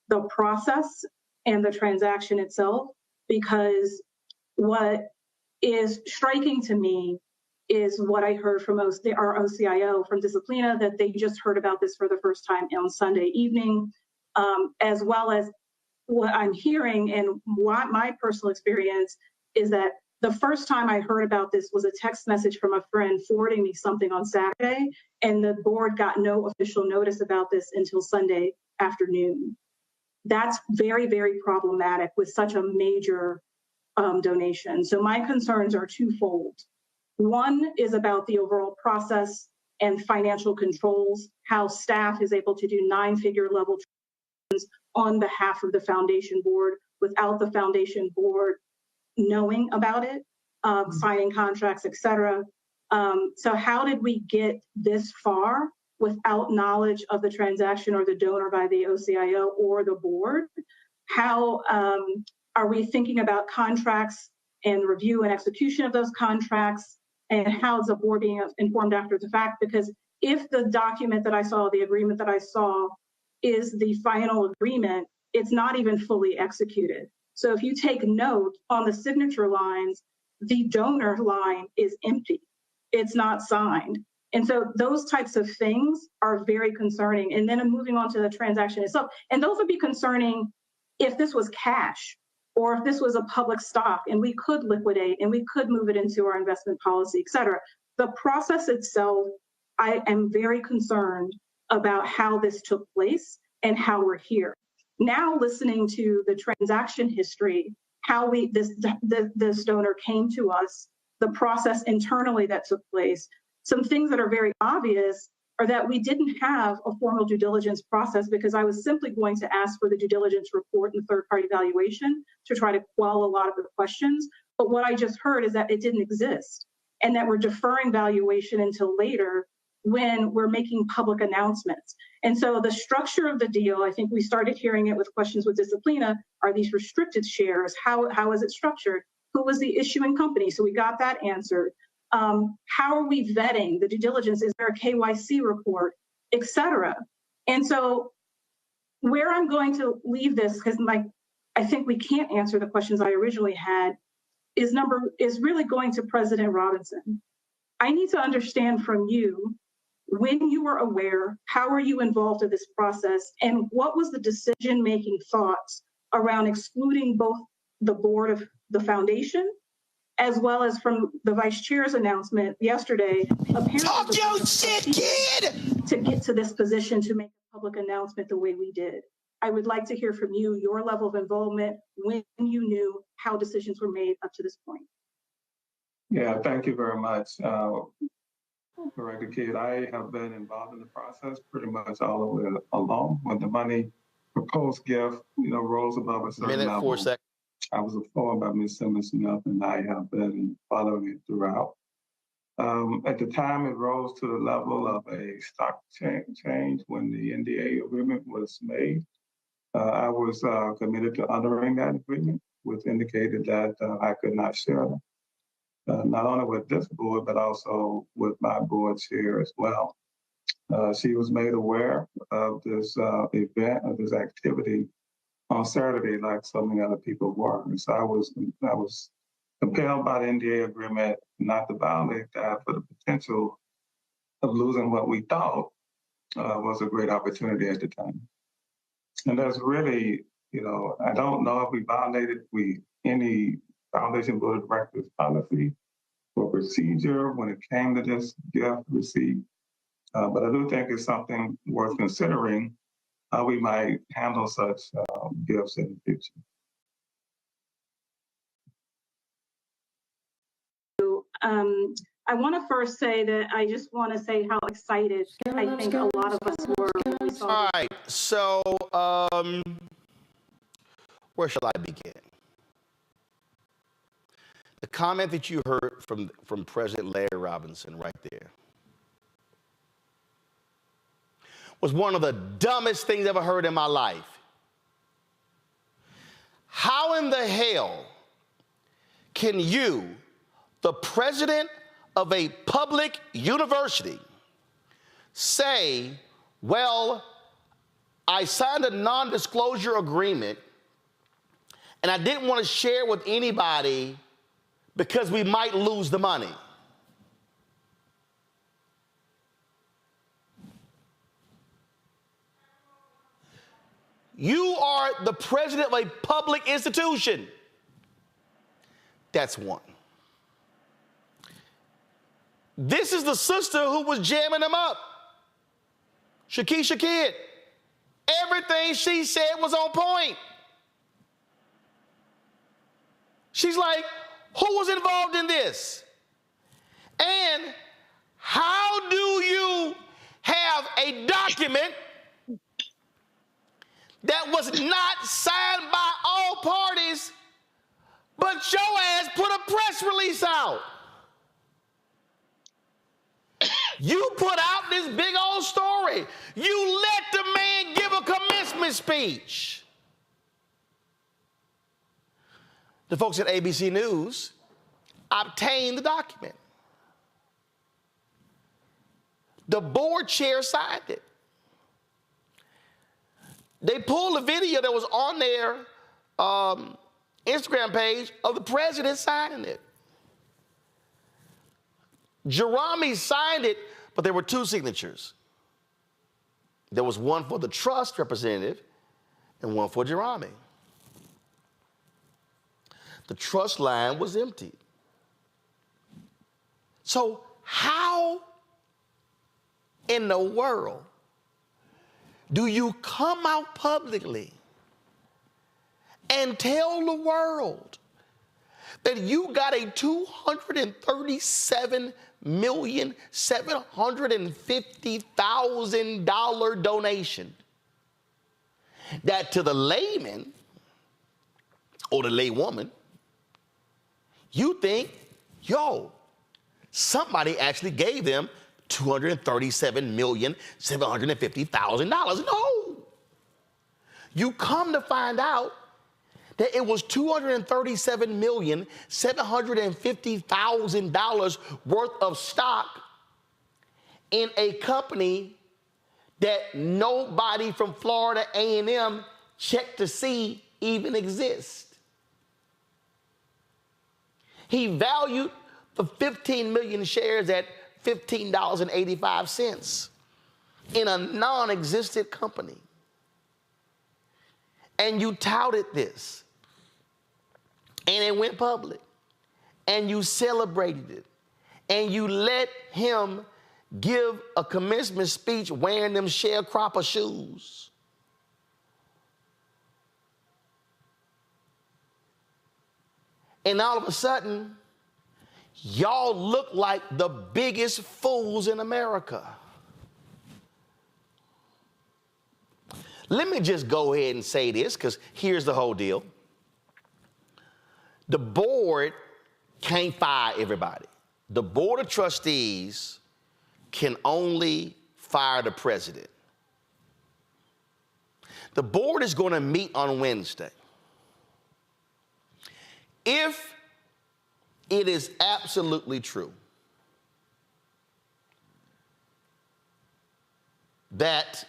the process and the transaction itself, because what is striking to me is what I heard from our OCIO from Disciplina, that they just heard about this for the first time on Sunday evening, as well as what I'm hearing and what my personal experience is that the first time I heard about this was a text message from a friend forwarding me something on Saturday, and the board got no official notice about this until Sunday afternoon. That's very, very problematic with such a major donation. So my concerns are twofold. One is about the overall process and financial controls, how staff is able to do 9-figure level on behalf of the foundation board without the foundation board knowing about it, signing contracts, et cetera. So how did we get this far without knowledge of the transaction or the donor by the OCIO or the board? How are we thinking about contracts and review and execution of those contracts? And how is the board being informed after the fact? Because if the document that I saw, the agreement that I saw, is the final agreement, it's not even fully executed. So if you take note on the signature lines, the donor line is empty. It's not signed. And so those types of things are very concerning. And then moving on to the transaction itself, and those would be concerning if this was cash or if this was a public stock and we could liquidate and we could move it into our investment policy, et cetera. The process itself, I am very concerned about how this took place and how we're here. Now listening to the transaction history, how this donor came to us, the process internally that took place, some things that are very obvious are that we didn't have a formal due diligence process because I was simply going to ask for the due diligence report and third-party valuation to try to quell a lot of the questions. But what I just heard is that it didn't exist and that we're deferring valuation until later when we're making public announcements. And so the structure of the deal, I think we started hearing it with questions with Disciplina, are these restricted shares? How is it structured? Who was the issuing company? So we got that answered. How are we vetting the due diligence? Is there a KYC report, et cetera? And so where I'm going to leave this, because I think we can't answer the questions I originally had, is really going to President Robinson. I need to understand from you, when you were aware, how are you involved in this process, and what was the decision-making thoughts around excluding both the board of the foundation as well as from the vice chair's announcement yesterday, apparently talk your shit, kid! To get to this position to make a public announcement the way we did. I would like to hear from you, your level of involvement, when you knew how decisions were made up to this point. Yeah, thank you very much. Director Kidd, I have been involved in the process pretty much all the way along. When the money proposed gift, rose above a certain level. 4 seconds. I was informed by Ms. Simmons enough, and I have been following it throughout. At the time, it rose to the level of a stock change when the NDA agreement was made. I was committed to honoring that agreement, which indicated that I could not share them. Not only with this board, but also with my board chair as well. She was made aware of this event, of this activity on Saturday, like so many other people were. And so I was compelled by the NDA agreement not to violate that for the potential of losing what we thought was a great opportunity at the time. And that's really, I don't know if we violated any Foundation Board of Directors policy or procedure when it came to this gift receipt. But I do think it's something worth considering how we might handle such gifts in the future. I want to first say that I just want to say how excited I think a lot of us were when we saw. All right, so where shall I begin? The comment that you heard from President Larry Robinson right there was one of the dumbest things I've ever heard in my life. How in the hell can you, the president of a public university, say, well, I signed a non-disclosure agreement and I didn't want to share with anybody because we might lose the money? You are the president of a public institution. That's one. This is the sister who was jamming him up. Shakisha Kidd. Everything she said was on point. She's like, who was involved in this? And how do you have a document that was not signed by all parties, but your ass put a press release out? You put out this big old story. You let the man give a commencement speech. The folks at ABC News obtained the document. The board chair signed it. They pulled a video that was on their Instagram page of the president signing it. Jerami signed it, but there were two signatures. There was one for the trust representative and one for Jerami. The trust line was empty. So how in the world do you come out publicly and tell the world that you got a $237,750,000 donation that to the layman or the laywoman, you think, yo, somebody actually gave them $237,750,000. No. You come to find out that it was $237,750,000 worth of stock in a company that nobody from Florida A&M checked to see even exists. He valued the 15 million shares at $15.85 in a non-existent company. And you touted this. And it went public. And you celebrated it. And you let him give a commencement speech wearing them sharecropper shoes. And all of a sudden, y'all look like the biggest fools in America. Let me just go ahead and say this, because here's the whole deal. The board can't fire everybody. The board of trustees can only fire the president. The board is going to meet on Wednesday. If it is absolutely true that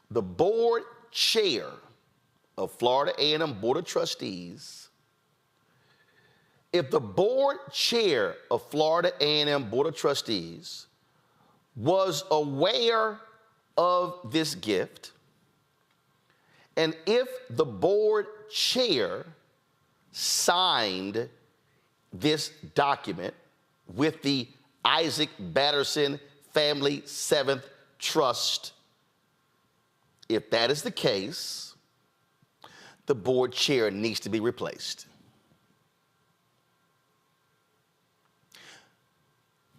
the board chair of Florida A&M Board of Trustees, if the board chair of Florida A&M Board of Trustees was aware of this gift, and if the board chair signed this document with the Isaac Batterson Family 7th Trust, if that is the case, the board chair needs to be replaced.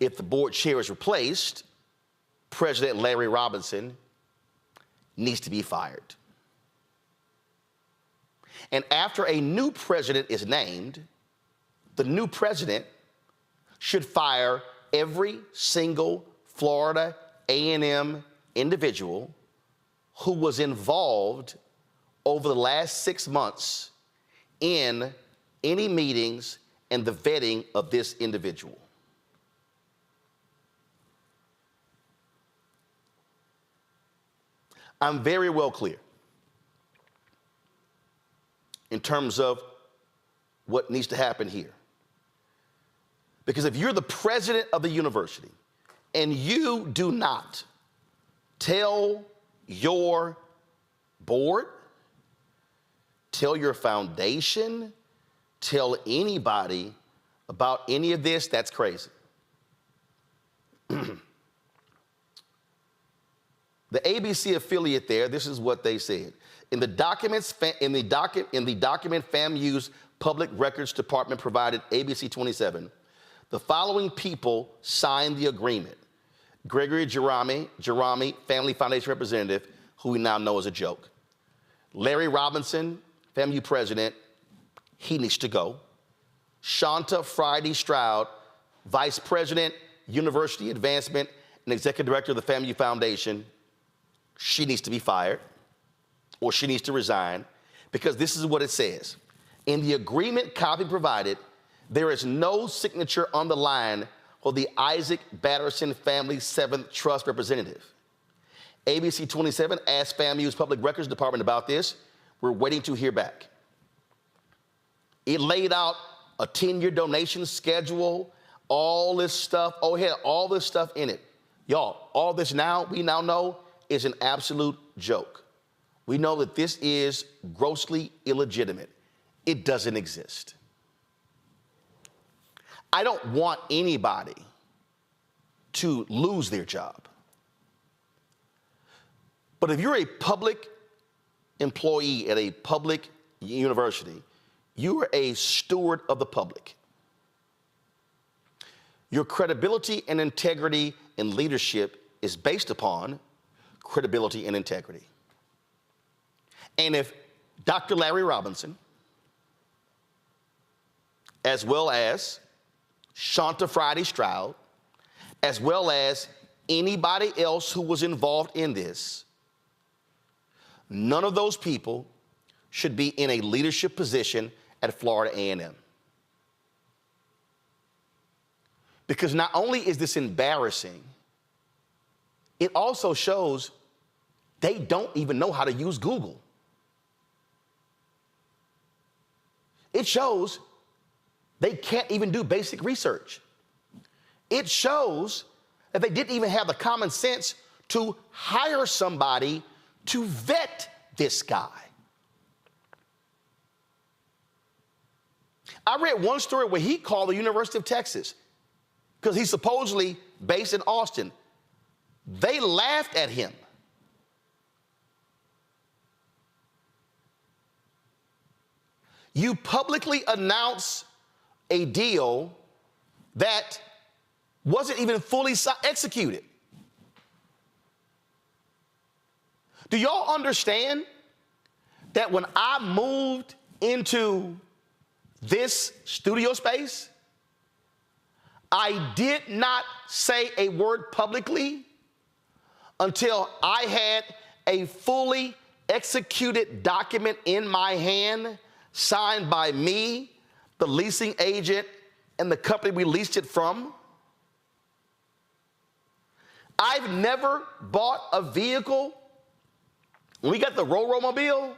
if the board chair is replaced, President Larry Robinson needs to be fired. And after a new president is named, the new president should fire every single Florida A&M individual who was involved over the last 6 months in any meetings and the vetting of this individual. I'm very well clear in terms of what needs to happen here. Because if you're the president of the university and you do not tell your board, tell your foundation, tell anybody about any of this, that's crazy. The ABC affiliate there, this is what they said. In the document FAMU's Public Records Department provided ABC 27, the following people signed the agreement. Gregory Jerami, Family Foundation representative, who we now know is a joke. Larry Robinson, FAMU president, he needs to go. Shanta Friday Stroud, vice president, university advancement, and executive director of the FAMU Foundation, she needs to be fired, or she needs to resign, because this is what it says. In the agreement copy provided, there is no signature on the line for the Isaac Batterson Family 7th Trust representative. ABC 27 asked FAMU's Public Records Department about this. We're waiting to hear back. It laid out a 10-year donation schedule, all this stuff. Oh, it had all this stuff in it. Y'all, all this now, we now know, is an absolute joke. We know that this is grossly illegitimate. It doesn't exist. I don't want anybody to lose their job. But if you're a public employee at a public university, you are a steward of the public. Your credibility and integrity in leadership is based upon credibility and integrity. And if Dr. Larry Robinson, as well as Shanta Friday Stroud, as well as anybody else who was involved in this, none of those people should be in a leadership position at Florida A&M. Because not only is this embarrassing, it also shows they don't even know how to use Google. It shows they can't even do basic research. It shows that they didn't even have the common sense to hire somebody to vet this guy. I read one story where he called the University of Texas because he's supposedly based in Austin. They laughed at him. You publicly announce a deal that wasn't even fully executed. Do y'all understand that when I moved into this studio space, I did not say a word publicly until I had a fully executed document in my hand, signed by me, the leasing agent, and the company we leased it from? I've never bought a vehicle. When we got the Mobile,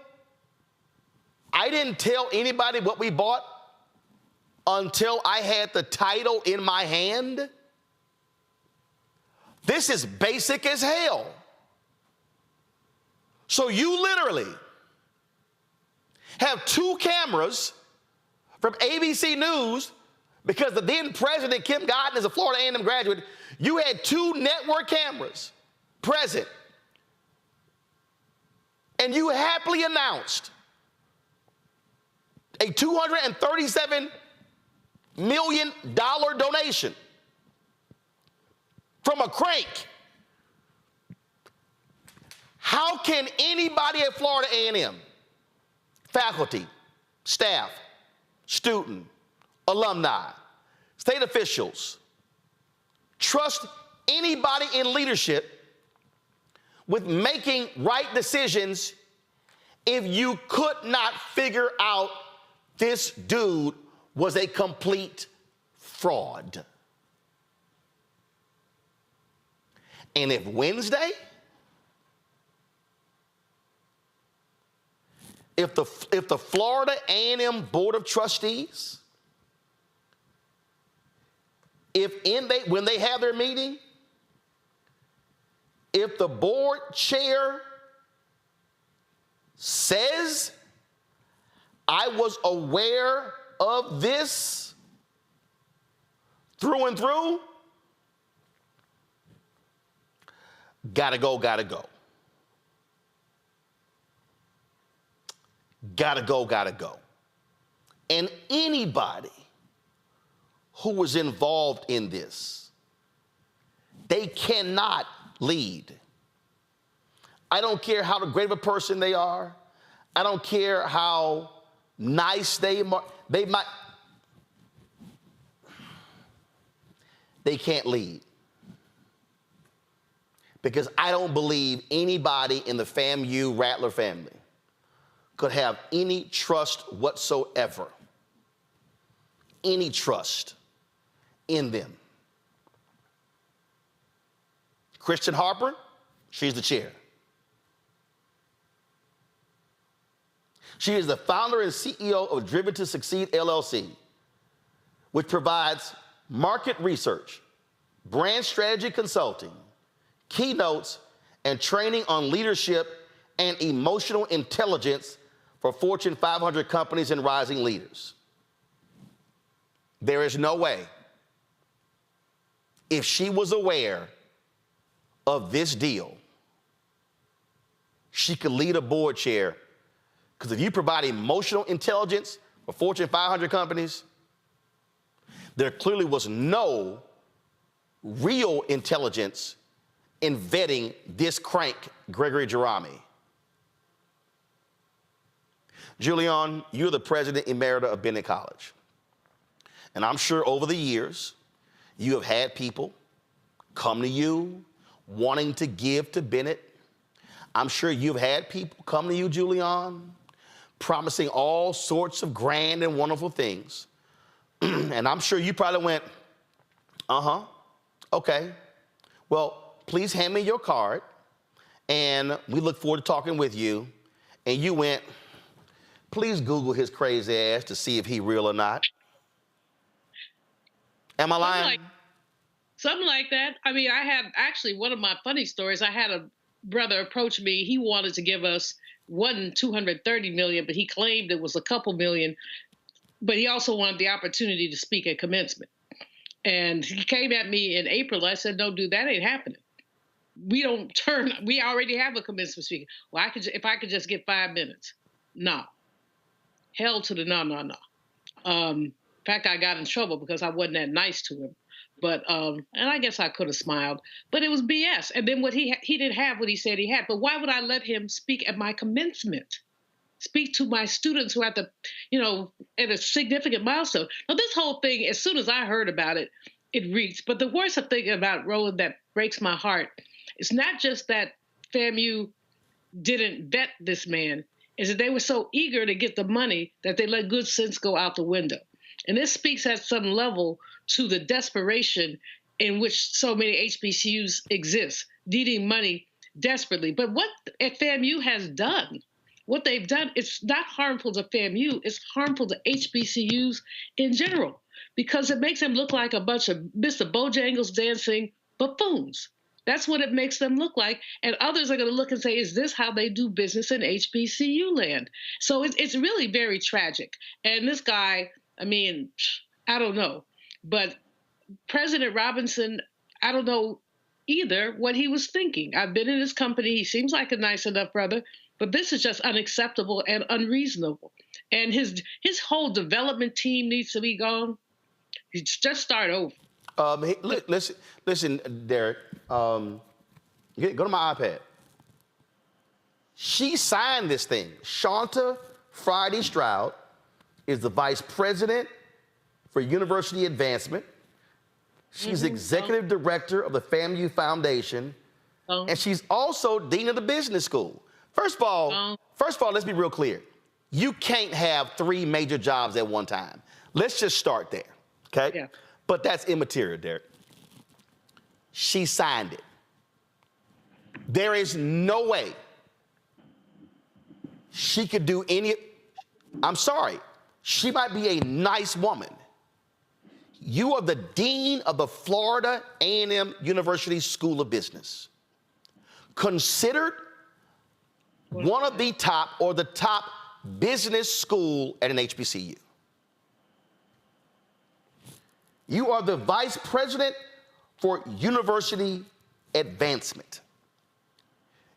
I didn't tell anybody what we bought until I had the title in my hand. This is basic as hell. So you literally have two cameras from ABC News, because the then president, Kim Godden, is a Florida A&M graduate. You had two network cameras present, and you happily announced a $237 million donation from a crank. How can anybody at Florida A&M, faculty, staff, student, alumni, state officials, trust anybody in leadership with making right decisions if you could not figure out this dude was a complete fraud? And if Wednesday, if the Florida A&M Board of Trustees, when they have their meeting, if the board chair says, I was aware of this through and through, gotta go, gotta go. Gotta go, gotta go. And anybody who was involved in this, they cannot lead. I don't care how great of a person they are. I don't care how nice they might. They can't lead. Because I don't believe anybody in the FAMU Rattler family could have any trust whatsoever, any trust in them. Kristen Harper, she's the chair. She is the founder and CEO of Driven to Succeed, LLC, which provides market research, brand strategy consulting, keynotes, and training on leadership and emotional intelligence for Fortune 500 companies and rising leaders. There is no way, if she was aware of this deal, she could lead a board chair. Because if you provide emotional intelligence for Fortune 500 companies, there clearly was no real intelligence in vetting this crank, Gregory Jerami. Julian, you're the president emerita of Bennett College. And I'm sure over the years, you have had people come to you wanting to give to Bennett. I'm sure you've had people come to you, Julian, promising all sorts of grand and wonderful things. And I'm sure you probably went, okay. Well, please hand me your card, and we look forward to talking with you. And you went, please Google his crazy ass to see if he real or not. Am I lying? Something like that. I mean, I had actually one of my funny stories. I had a brother approach me. He wanted to give us $230 million, but he claimed it was a couple million. But he also wanted the opportunity to speak at commencement. And he came at me in April. I said, no, dude, that ain't happening. We already have a commencement speaker. Well, if I could just get 5 minutes. No. Hell to the no. In fact, I got in trouble because I wasn't that nice to him. But, and I guess I could have smiled, but it was BS. And then he didn't have what he said he had. But why would I let him speak at my commencement? Speak to my students who are at at a significant milestone. Now, this whole thing, as soon as I heard about it, it reeked. But the worst thing about Roland that breaks my heart is not just that FAMU didn't vet this man, is that they were so eager to get the money that they let good sense go out the window. And this speaks at some level to the desperation in which so many HBCUs exist, needing money desperately. But what FAMU has done, what they've done, it's not harmful to FAMU, it's harmful to HBCUs in general, because it makes them look like a bunch of Mr. Bojangles dancing buffoons. That's what it makes them look like. And others are going to look and say, is this how they do business in HBCU land? So it's really very tragic. And this guy, I mean, I don't know. But President Robinson, I don't know either what he was thinking. I've been in his company. He seems like a nice enough brother, but this is just unacceptable and unreasonable. And his whole development team needs to be gone. Just start over. Listen, Derek. Go to my iPad. She signed this thing. Shanta Friday Stroud is the vice president for university advancement. She's executive director of the FAMU Foundation, and she's also dean of the business school. First of all, let's be real clear. You can't have 3 major jobs at one time. Let's just start there, okay? Yeah. But that's immaterial, Derek. She signed it. There is no way she could do any. I'm sorry. She might be a nice woman. You are the dean of the Florida A&M University School of Business. Considered one of the top or the top business school at an HBCU. You are the vice president for university advancement.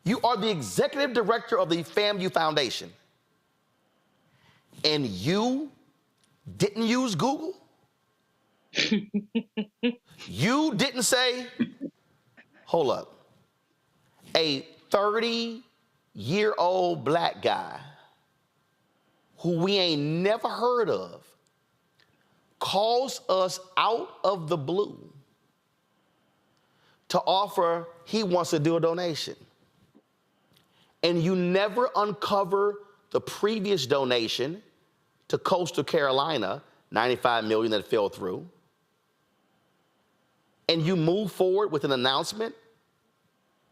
You are the executive director of the FAMU Foundation. And you didn't use Google? You didn't say, hold up, a 30-year-old black guy who we ain't never heard of calls us out of the blue to offer he wants to do a donation. And you never uncover the previous donation to Coastal Carolina, $95 million that fell through. And you move forward with an announcement.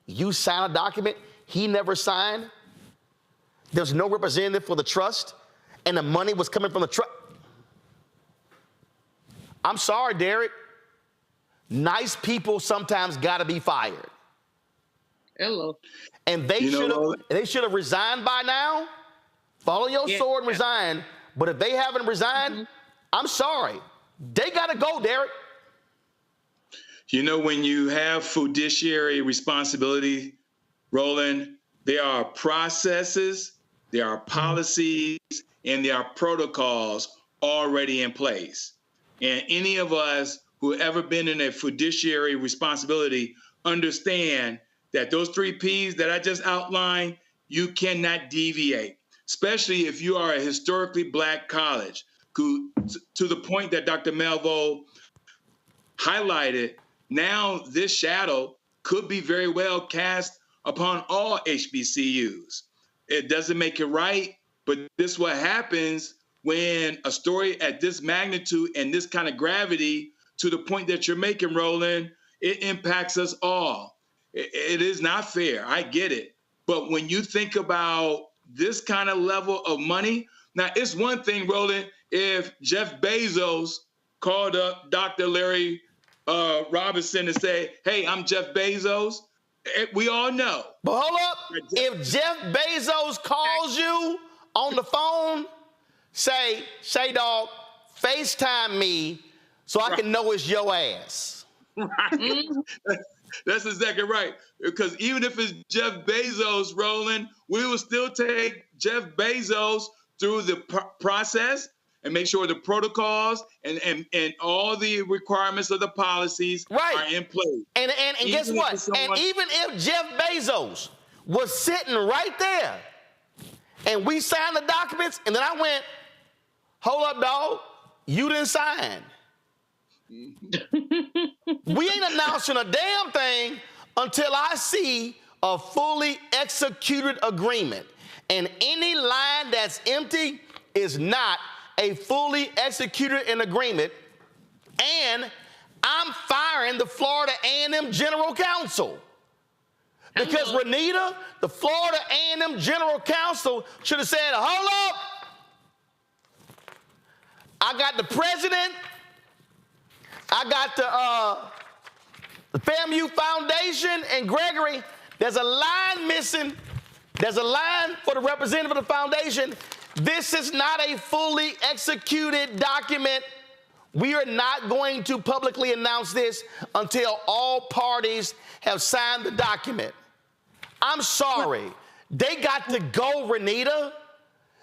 You sign a document he never signed. There's no representative for the trust, and the money was coming from the trust. I'm sorry, Derek. Nice people sometimes gotta be fired. Hello. And they should have resigned by now. Follow your sword and resign. But if they haven't resigned, I'm sorry. They gotta go, Derek. You know, when you have fiduciary responsibility, Roland, there are processes, there are policies, and there are protocols already in place. And any of us who have ever been in a fiduciary responsibility understand that those 3 Ps that I just outlined, you cannot deviate, especially if you are a historically black college, who, to the point that Dr. Malveaux highlighted, now this shadow could be very well cast upon all HBCUs. It doesn't make it right, but this is what happens when a story at this magnitude and this kind of gravity, to the point that you're making, Roland, it impacts us all. It is not fair. I get it. But when you think about this kind of level of money, now it's one thing, Roland, if Jeff Bezos called up Dr. Larry Robinson and say, hey, I'm Jeff Bezos. We all know. But hold up. If Jeff Bezos calls you on the phone, say, dog, FaceTime me so I can know it's your ass. That's exactly right. Because even if it's Jeff Bezos, Roland, we will still take Jeff Bezos through the process and make sure the protocols and all the requirements of the policies are in place. And guess what? And even if Jeff Bezos was sitting right there and we signed the documents and then I went, hold up, dog, you didn't sign. We ain't announcing a damn thing until I see a fully executed agreement. And any line that's empty is not a fully executed an agreement. And I'm firing the Florida A&M General Counsel. Because Renita, the Florida A&M General Counsel, should have said, hold up. I got the president. I got the FAMU Foundation and Gregory. There's a line missing. There's a line for the representative of the foundation. This is not a fully executed document. We are not going to publicly announce this until all parties have signed the document. I'm sorry. They got to go, Renita.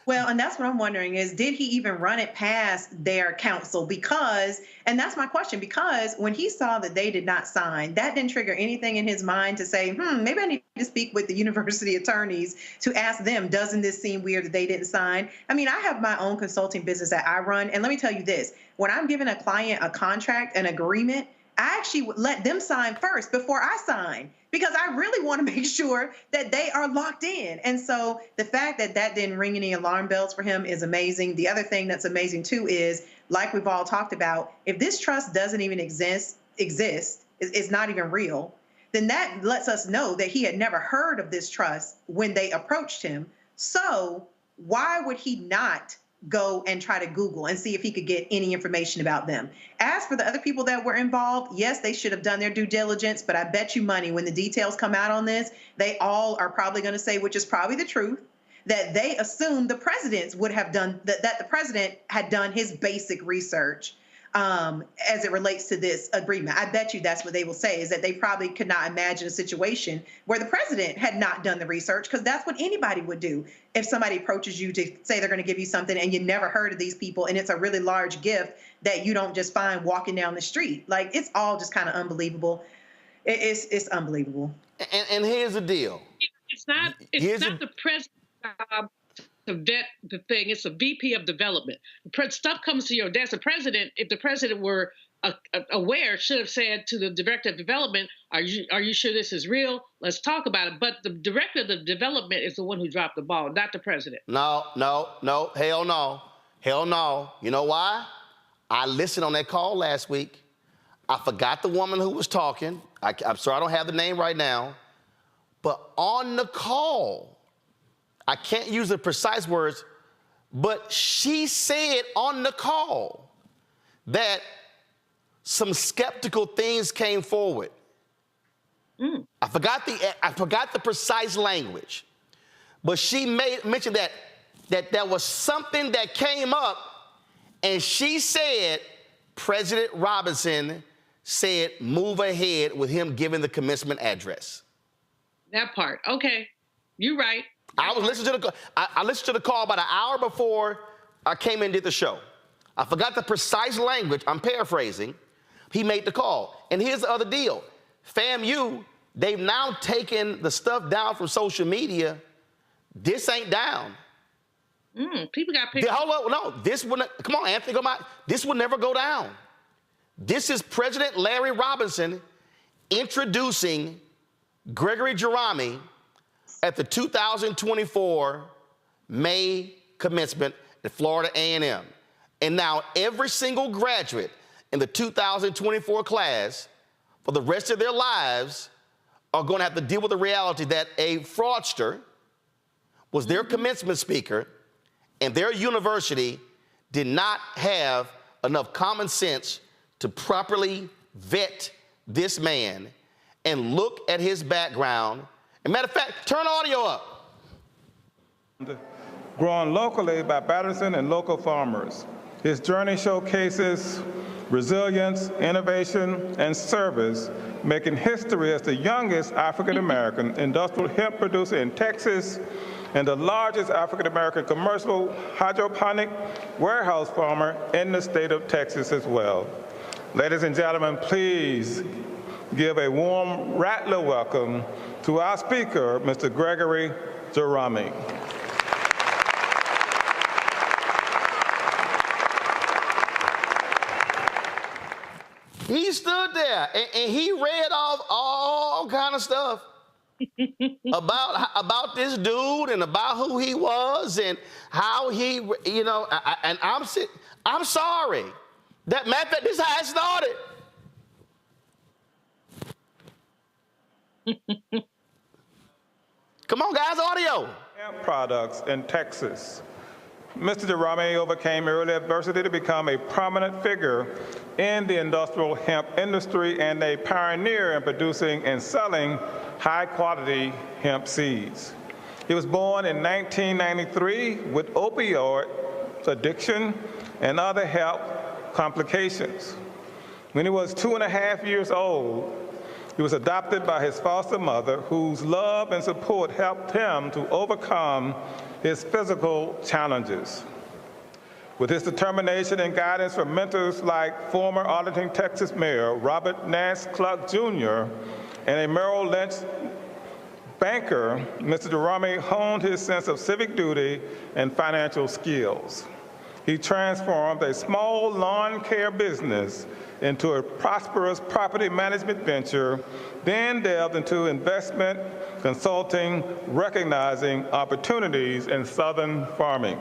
Well, and that's what I'm wondering is, did he even run it past their counsel? Because, and that's my question, because when he saw that they did not sign, that didn't trigger anything in his mind to say, maybe I need to speak with the university attorneys to ask them, doesn't this seem weird that they didn't sign? I mean, I have my own consulting business that I run. And let me tell you this, when I'm giving a client a contract, an agreement, I actually would let them sign first before I sign, because I really want to make sure that they are locked in. And so the fact that that didn't ring any alarm bells for him is amazing. The other thing that's amazing too is, like we've all talked about, if this trust doesn't even exist, it's not even real, then that lets us know that he had never heard of this trust when they approached him. So why would he not go and try to Google and see if he could get any information about them? As for the other people that were involved, yes, they should have done their due diligence, but I bet you money when the details come out on this, they all are probably going to say, which is probably the truth, that they assumed the presidents would have done, that the president had done his basic research as it relates to this agreement. I bet you that's what they will say, is that they probably could not imagine a situation where the president had not done the research, because that's what anybody would do. If somebody approaches you to say they're going to give you something and you never heard of these people, and it's a really large gift that you don't just find walking down the street, like, it's all just kind of unbelievable. It's unbelievable. And here's the deal. It's not the president's job to vet the thing. It's a VP of development. Stuff comes to your desk. The president, if the president were aware, should have said to the director of development, are you sure this is real? Let's talk about it. But the director of the development is the one who dropped the ball, not the president. No, hell no. Hell no. You know why? I listened on that call last week. I forgot the woman who was talking. I'm sorry, I don't have the name right now. But on the call, I can't use the precise words, but she said on the call that some skeptical things came forward. I forgot the precise language, but she mentioned that there was something that came up, and she said President Robinson said move ahead with him giving the commencement address. That part, okay, you're right. I listened to the call about an hour before I came in and did the show. I forgot the precise language. I'm paraphrasing. He made the call. And here's the other deal. FAMU, they've now taken the stuff down from social media. This ain't down. People got pictures. Hold on, no. This wouldn't. Come on, Anthony, come on. This will never go down. This is President Larry Robinson introducing Gregory Jerami at the 2024 May commencement at Florida A&M. And now every single graduate in the 2024 class for the rest of their lives are going to have to deal with the reality that a fraudster was their commencement speaker, and their university did not have enough common sense to properly vet this man and look at his background. As a matter of fact, turn audio up. Grown locally by Patterson and local farmers. His journey showcases resilience, innovation, and service, making history as the youngest African-American industrial hemp producer in Texas and the largest African-American commercial hydroponic warehouse farmer in the state of Texas as well. Ladies and gentlemen, please give a warm Rattler welcome to our speaker, Mr. Gregory Jerami. He stood there and he read off all kind of stuff about this dude and about who he was and how he, you know, and I'm sorry. That matter of fact, this is how it started. Come on, guys, audio. Products in Texas. Mr. Jerami overcame early adversity to become a prominent figure in the industrial hemp industry and a pioneer in producing and selling high-quality hemp seeds. He was born in 1993 with opioid addiction and other health complications. When he was 2.5 years old, he was adopted by his foster mother, whose love and support helped him to overcome his physical challenges. With his determination and guidance from mentors like former Arlington, Texas Mayor Robert Nance Cluck Jr. and a Merrill Lynch banker, Mr. Jerome honed his sense of civic duty and financial skills. He transformed a small lawn care business into a prosperous property management venture, then delved into investment, consulting, recognizing opportunities in southern farming.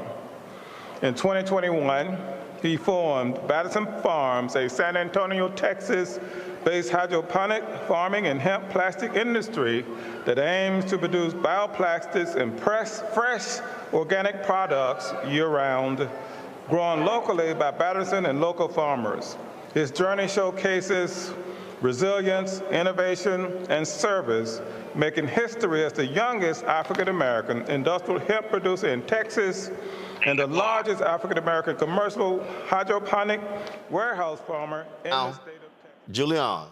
In 2021, he formed Batterson Farms, a San Antonio, Texas-based hydroponic farming and hemp plastic industry that aims to produce bioplastics and fresh organic products year-round, grown locally by Batterson and local farmers. His journey showcases resilience, innovation, and service, making history as the youngest African-American industrial hemp producer in Texas and the largest African-American commercial hydroponic warehouse farmer in the state of Texas. Julian,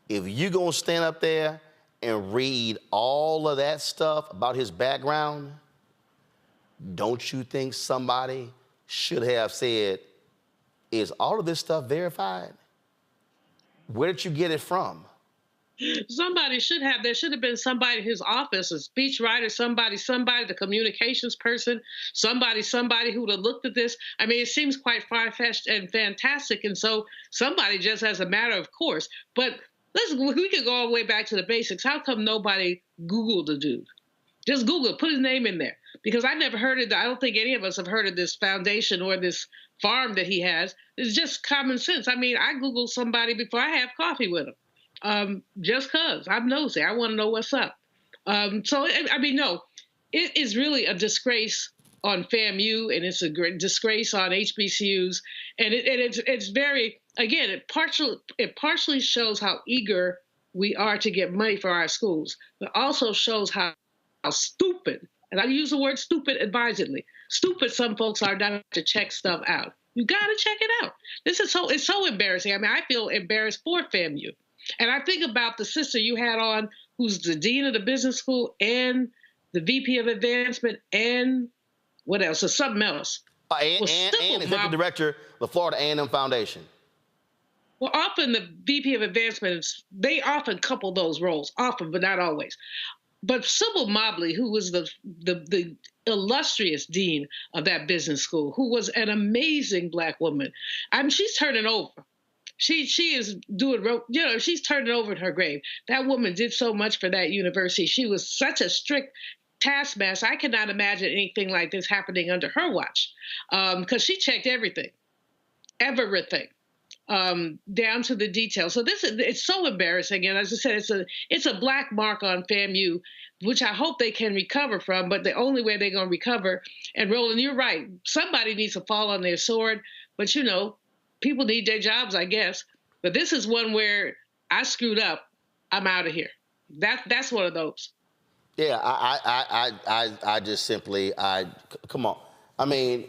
if you're going to stand up there and read all of that stuff about his background, don't you think somebody should have said, is all of this stuff verified? Where did you get it from? Somebody should have. There should have been somebody in his office, a speechwriter, somebody, the communications person, somebody who would have looked at this. I mean, it seems quite far-fetched and fantastic, and so somebody just as a matter of course. But we could go all the way back to the basics. How come nobody Googled the dude? Just Google it, put his name in there. Because I never heard of I don't think any of us have heard of this foundation or this farm that he has. It's just common sense. I mean, I Google somebody before I have coffee with him. Just because I'm nosy. I want to know what's up. So, I mean, no, it is really a disgrace on FAMU, and it's a great disgrace on HBCUs. And it's very, again, it partially shows how eager we are to get money for our schools, but also shows how stupid, and I use the word stupid advisedly, stupid some folks are not to check stuff out. You got to check it out. It's so embarrassing. I mean, I feel embarrassed for FAMU. And I think about the sister you had on, who's the dean of the business school and the VP of advancement and what else? Or something else. And executive director of the Florida A&M Foundation. Well, often the VP of advancement, they often couple those roles, often, but not always. But Sybil Mobley, who was the illustrious dean of that business school, who was an amazing Black woman, I mean, she's turning over. She is doing, she's turning over in her grave. That woman did so much for that university. She was such a strict taskmaster. I cannot imagine anything like this happening under her watch, because she checked everything, down to the details. So it's so embarrassing. And as I said, it's a black mark on FAMU, which I hope they can recover from. But the only way they're going to recover, and Roland, you're right, somebody needs to fall on their sword. But people need their jobs, I guess. But this is one where I screwed up. I'm out of here. That's one of those. Yeah, I just simply, come on. I mean,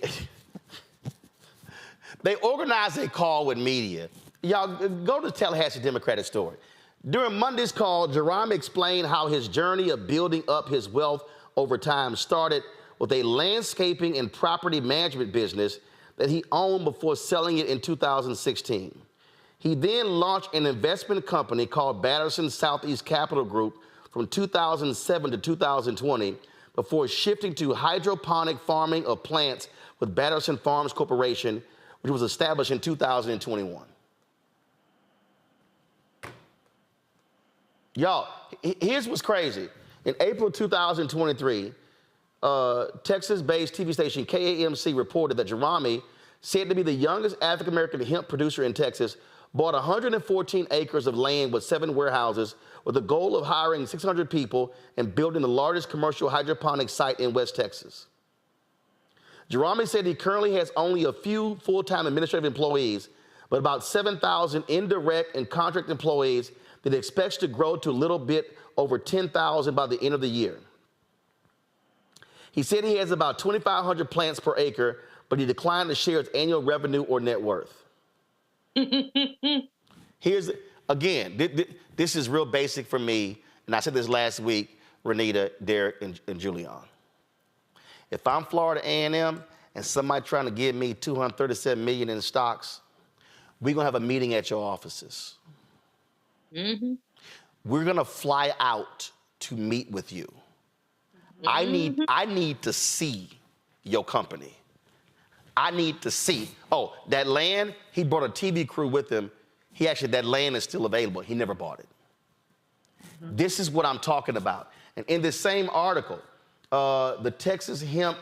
they organized a call with media. Y'all, go to the Tallahassee Democratic story. During Monday's call, Jerome explained how his journey of building up his wealth over time started with a landscaping and property management business that he owned before selling it in 2016. He then launched an investment company called Batterson Southeast Capital Group from 2007 to 2020 before shifting to hydroponic farming of plants with Batterson Farms Corporation, which was established in 2021. Y'all, here's what's crazy. In April 2023, Texas-based TV station KAMC reported that Jerome, said to be the youngest African-American hemp producer in Texas, bought 114 acres of land with 7 warehouses with the goal of hiring 600 people and building the largest commercial hydroponic site in West Texas. Jerome said he currently has only a few full-time administrative employees, but about 7,000 indirect and contract employees that he expects to grow to a little bit over 10,000 by the end of the year. He said he has about 2,500 plants per acre, but he declined to share his annual revenue or net worth. Here's, again, this is real basic for me, and I said this last week, Renita, Derek, and Julian. If I'm Florida A&M and somebody trying to give me $237 million in stocks, we're gonna have a meeting at your offices. Mm-hmm. We're gonna fly out to meet with you. Mm-hmm. I need to see your company. I need to see. Oh, that land, he brought a TV crew with him. That land is still available. He never bought it. Mm-hmm. This is what I'm talking about. And in this same article, the Texas Hemp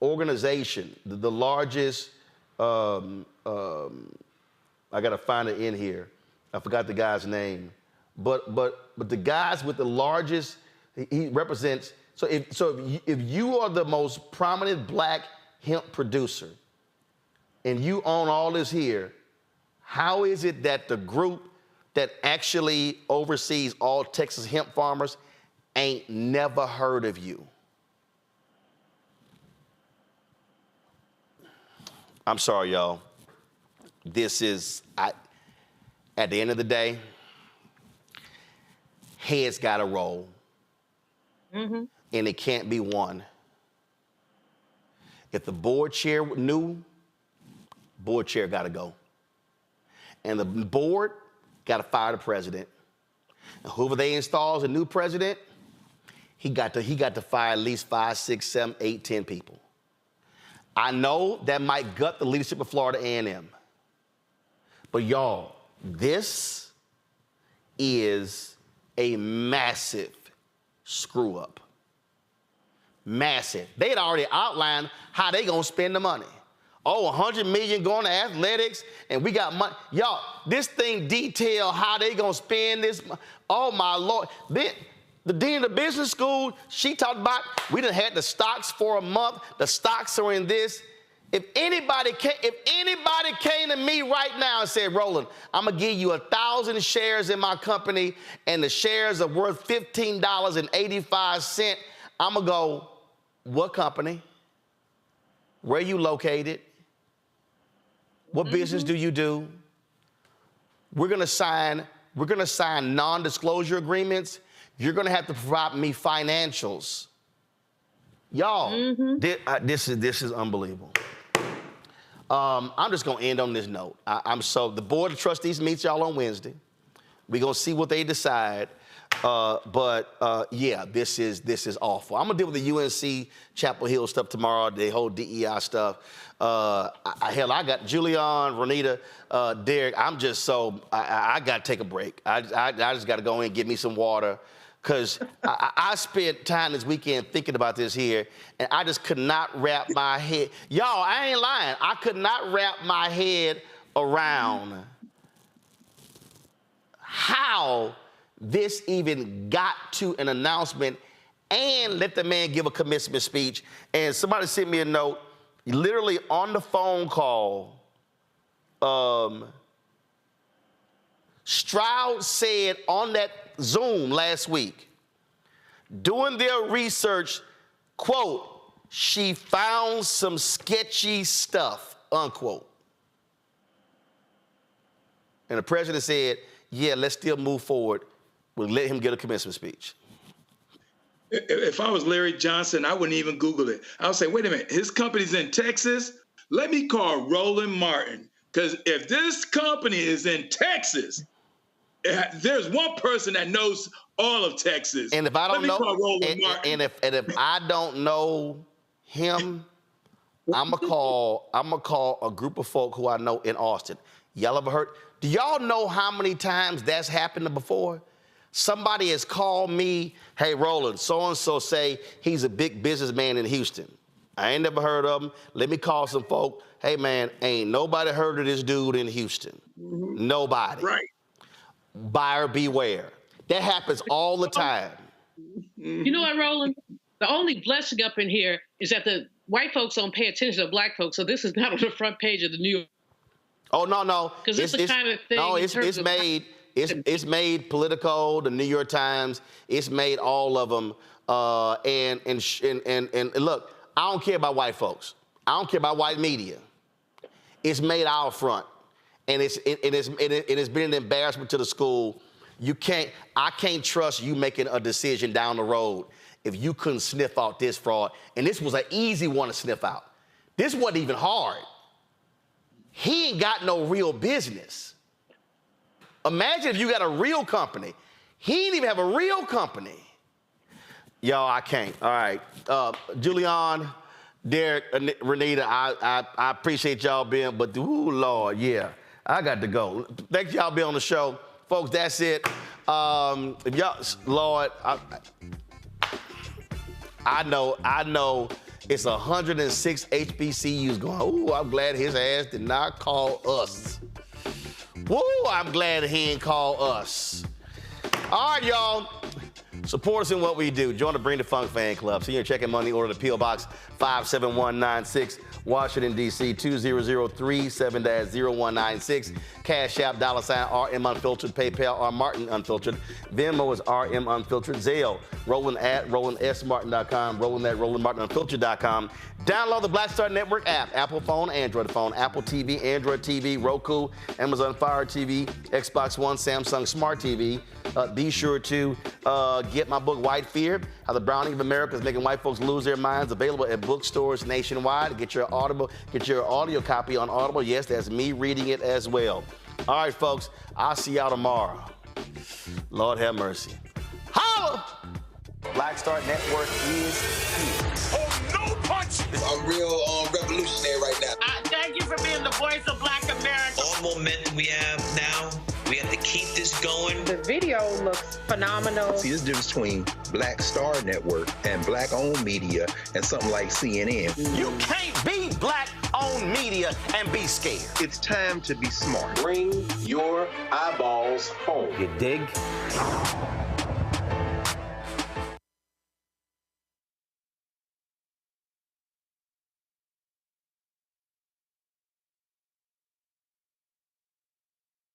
Organization, the largest, I gotta find it in here. I forgot the guy's name. But the guys with the largest, he represents, so if you are the most prominent black hemp producer and you own all this here, how is it that the group that actually oversees all Texas hemp farmers ain't never heard of you? I'm sorry, y'all. This is, at the end of the day, heads gotta roll. Mm-hmm. And it can't be one. If the board chair knew, board chair gotta go. And the board gotta fire the president. And whoever they install as a new president, he got to fire at least 5, 6, 7, 8, 10 people. I know that might gut the leadership of Florida A&M. But y'all, this is a massive screw up. Massive. They had already outlined how they gonna spend the money. Oh, $100 million going to athletics, and we got money. Y'all, this thing detail how they gonna spend this. Oh my Lord. The dean of the business school, she talked about, we done had the stocks for a month. The stocks are in this. If anybody came to me right now and said, Roland, I'm gonna give you 1,000 shares in my company and the shares are worth $15.85, I'm gonna go, what company? Where you located? What business do you do? We're gonna sign non-disclosure agreements. You're gonna have to provide me financials. Y'all, this is unbelievable. I'm just gonna end on this note. The Board of Trustees meets y'all on Wednesday. We're gonna see what they decide. Yeah, this is awful. I'm gonna deal with the UNC Chapel Hill stuff tomorrow, the whole DEI stuff. Hell, I got Julian, Ronita, Derek. I gotta take a break. I just gotta go in and get me some water. Because I spent time this weekend thinking about this here, and I just could not wrap my head. Y'all, I ain't lying. I could not wrap my head around how this even got to an announcement and let the man give a commencement speech. And somebody sent me a note, literally on the phone call, Stroud said on that Zoom last week, doing their research, quote, she found some sketchy stuff, unquote. And the president said, yeah, let's still move forward. We'll let him get a commencement speech. If I was Larry Johnson, I wouldn't even Google it. I would say, wait a minute, his company's in Texas? Let me call Roland Martin. Because if this company is in Texas, there's one person that knows all of Texas. And if I don't know, and if I don't know him, I'm gonna call a group of folk who I know in Austin. Y'all ever heard? Do y'all know how many times that's happened before? Somebody has called me, hey Roland, so-and-so say he's a big businessman in Houston. I ain't never heard of him. Let me call some folk. Hey man, ain't nobody heard of this dude in Houston. Nobody. Right. Buyer beware. That happens all the time. You know what, Roland? The only blessing up in here is that the white folks don't pay attention to black folks, so this is not on the front page of the New York. Oh, no. Because it's the kind of thing. No, it's made Politico, the New York Times. It's made all of them. And look, I don't care about white folks. I don't care about white media. It's made our front, and it's been an embarrassment to the school. I can't trust you making a decision down the road if you couldn't sniff out this fraud. And this was an easy one to sniff out. This wasn't even hard. He ain't got no real business. Imagine if you got a real company. He didn't even have a real company. Y'all, I can't. All right. Julian, Derek, Renita, I appreciate y'all being, but ooh, Lord, yeah, I got to go. Thank y'all being on the show. Folks, that's it. If y'all, Lord, I know it's 106 HBCUs going, ooh, I'm glad his ass did not call us. Woo, I'm glad he didn't call us. All right, y'all. Support us in what we do. Join the Bring the Funk fan club. Senior checking money order to P.O. Box 57196, Washington, D.C. 20037-0196. Cash App, $RM Unfiltered. PayPal, R Martin Unfiltered. Venmo is RM Unfiltered. Zelle, Roland at RolandSMartin.com. Roland at RolandMartinUnfiltered.com. Download the Black Star Network app. Apple phone, Android phone, Apple TV, Android TV, Roku, Amazon Fire TV, Xbox One, Samsung Smart TV. Be sure to get my book, White Fear, How the Browning of America is Making White Folks Lose Their Minds, available at bookstores nationwide. Get your audio copy on Audible. Yes, that's me reading it as well. All right, folks, I'll see y'all tomorrow. Lord have mercy. Holla! Black Star Network is here. Oh, no punch! I'm real revolutionary right now. Thank you for being the voice of Black America. All momentum we have now, we have to keep this going. The video looks phenomenal. See, this difference between Black Star Network and black-owned media and something like CNN. You can't be black-owned media and be scared. It's time to be smart. Bring your eyeballs home. You dig?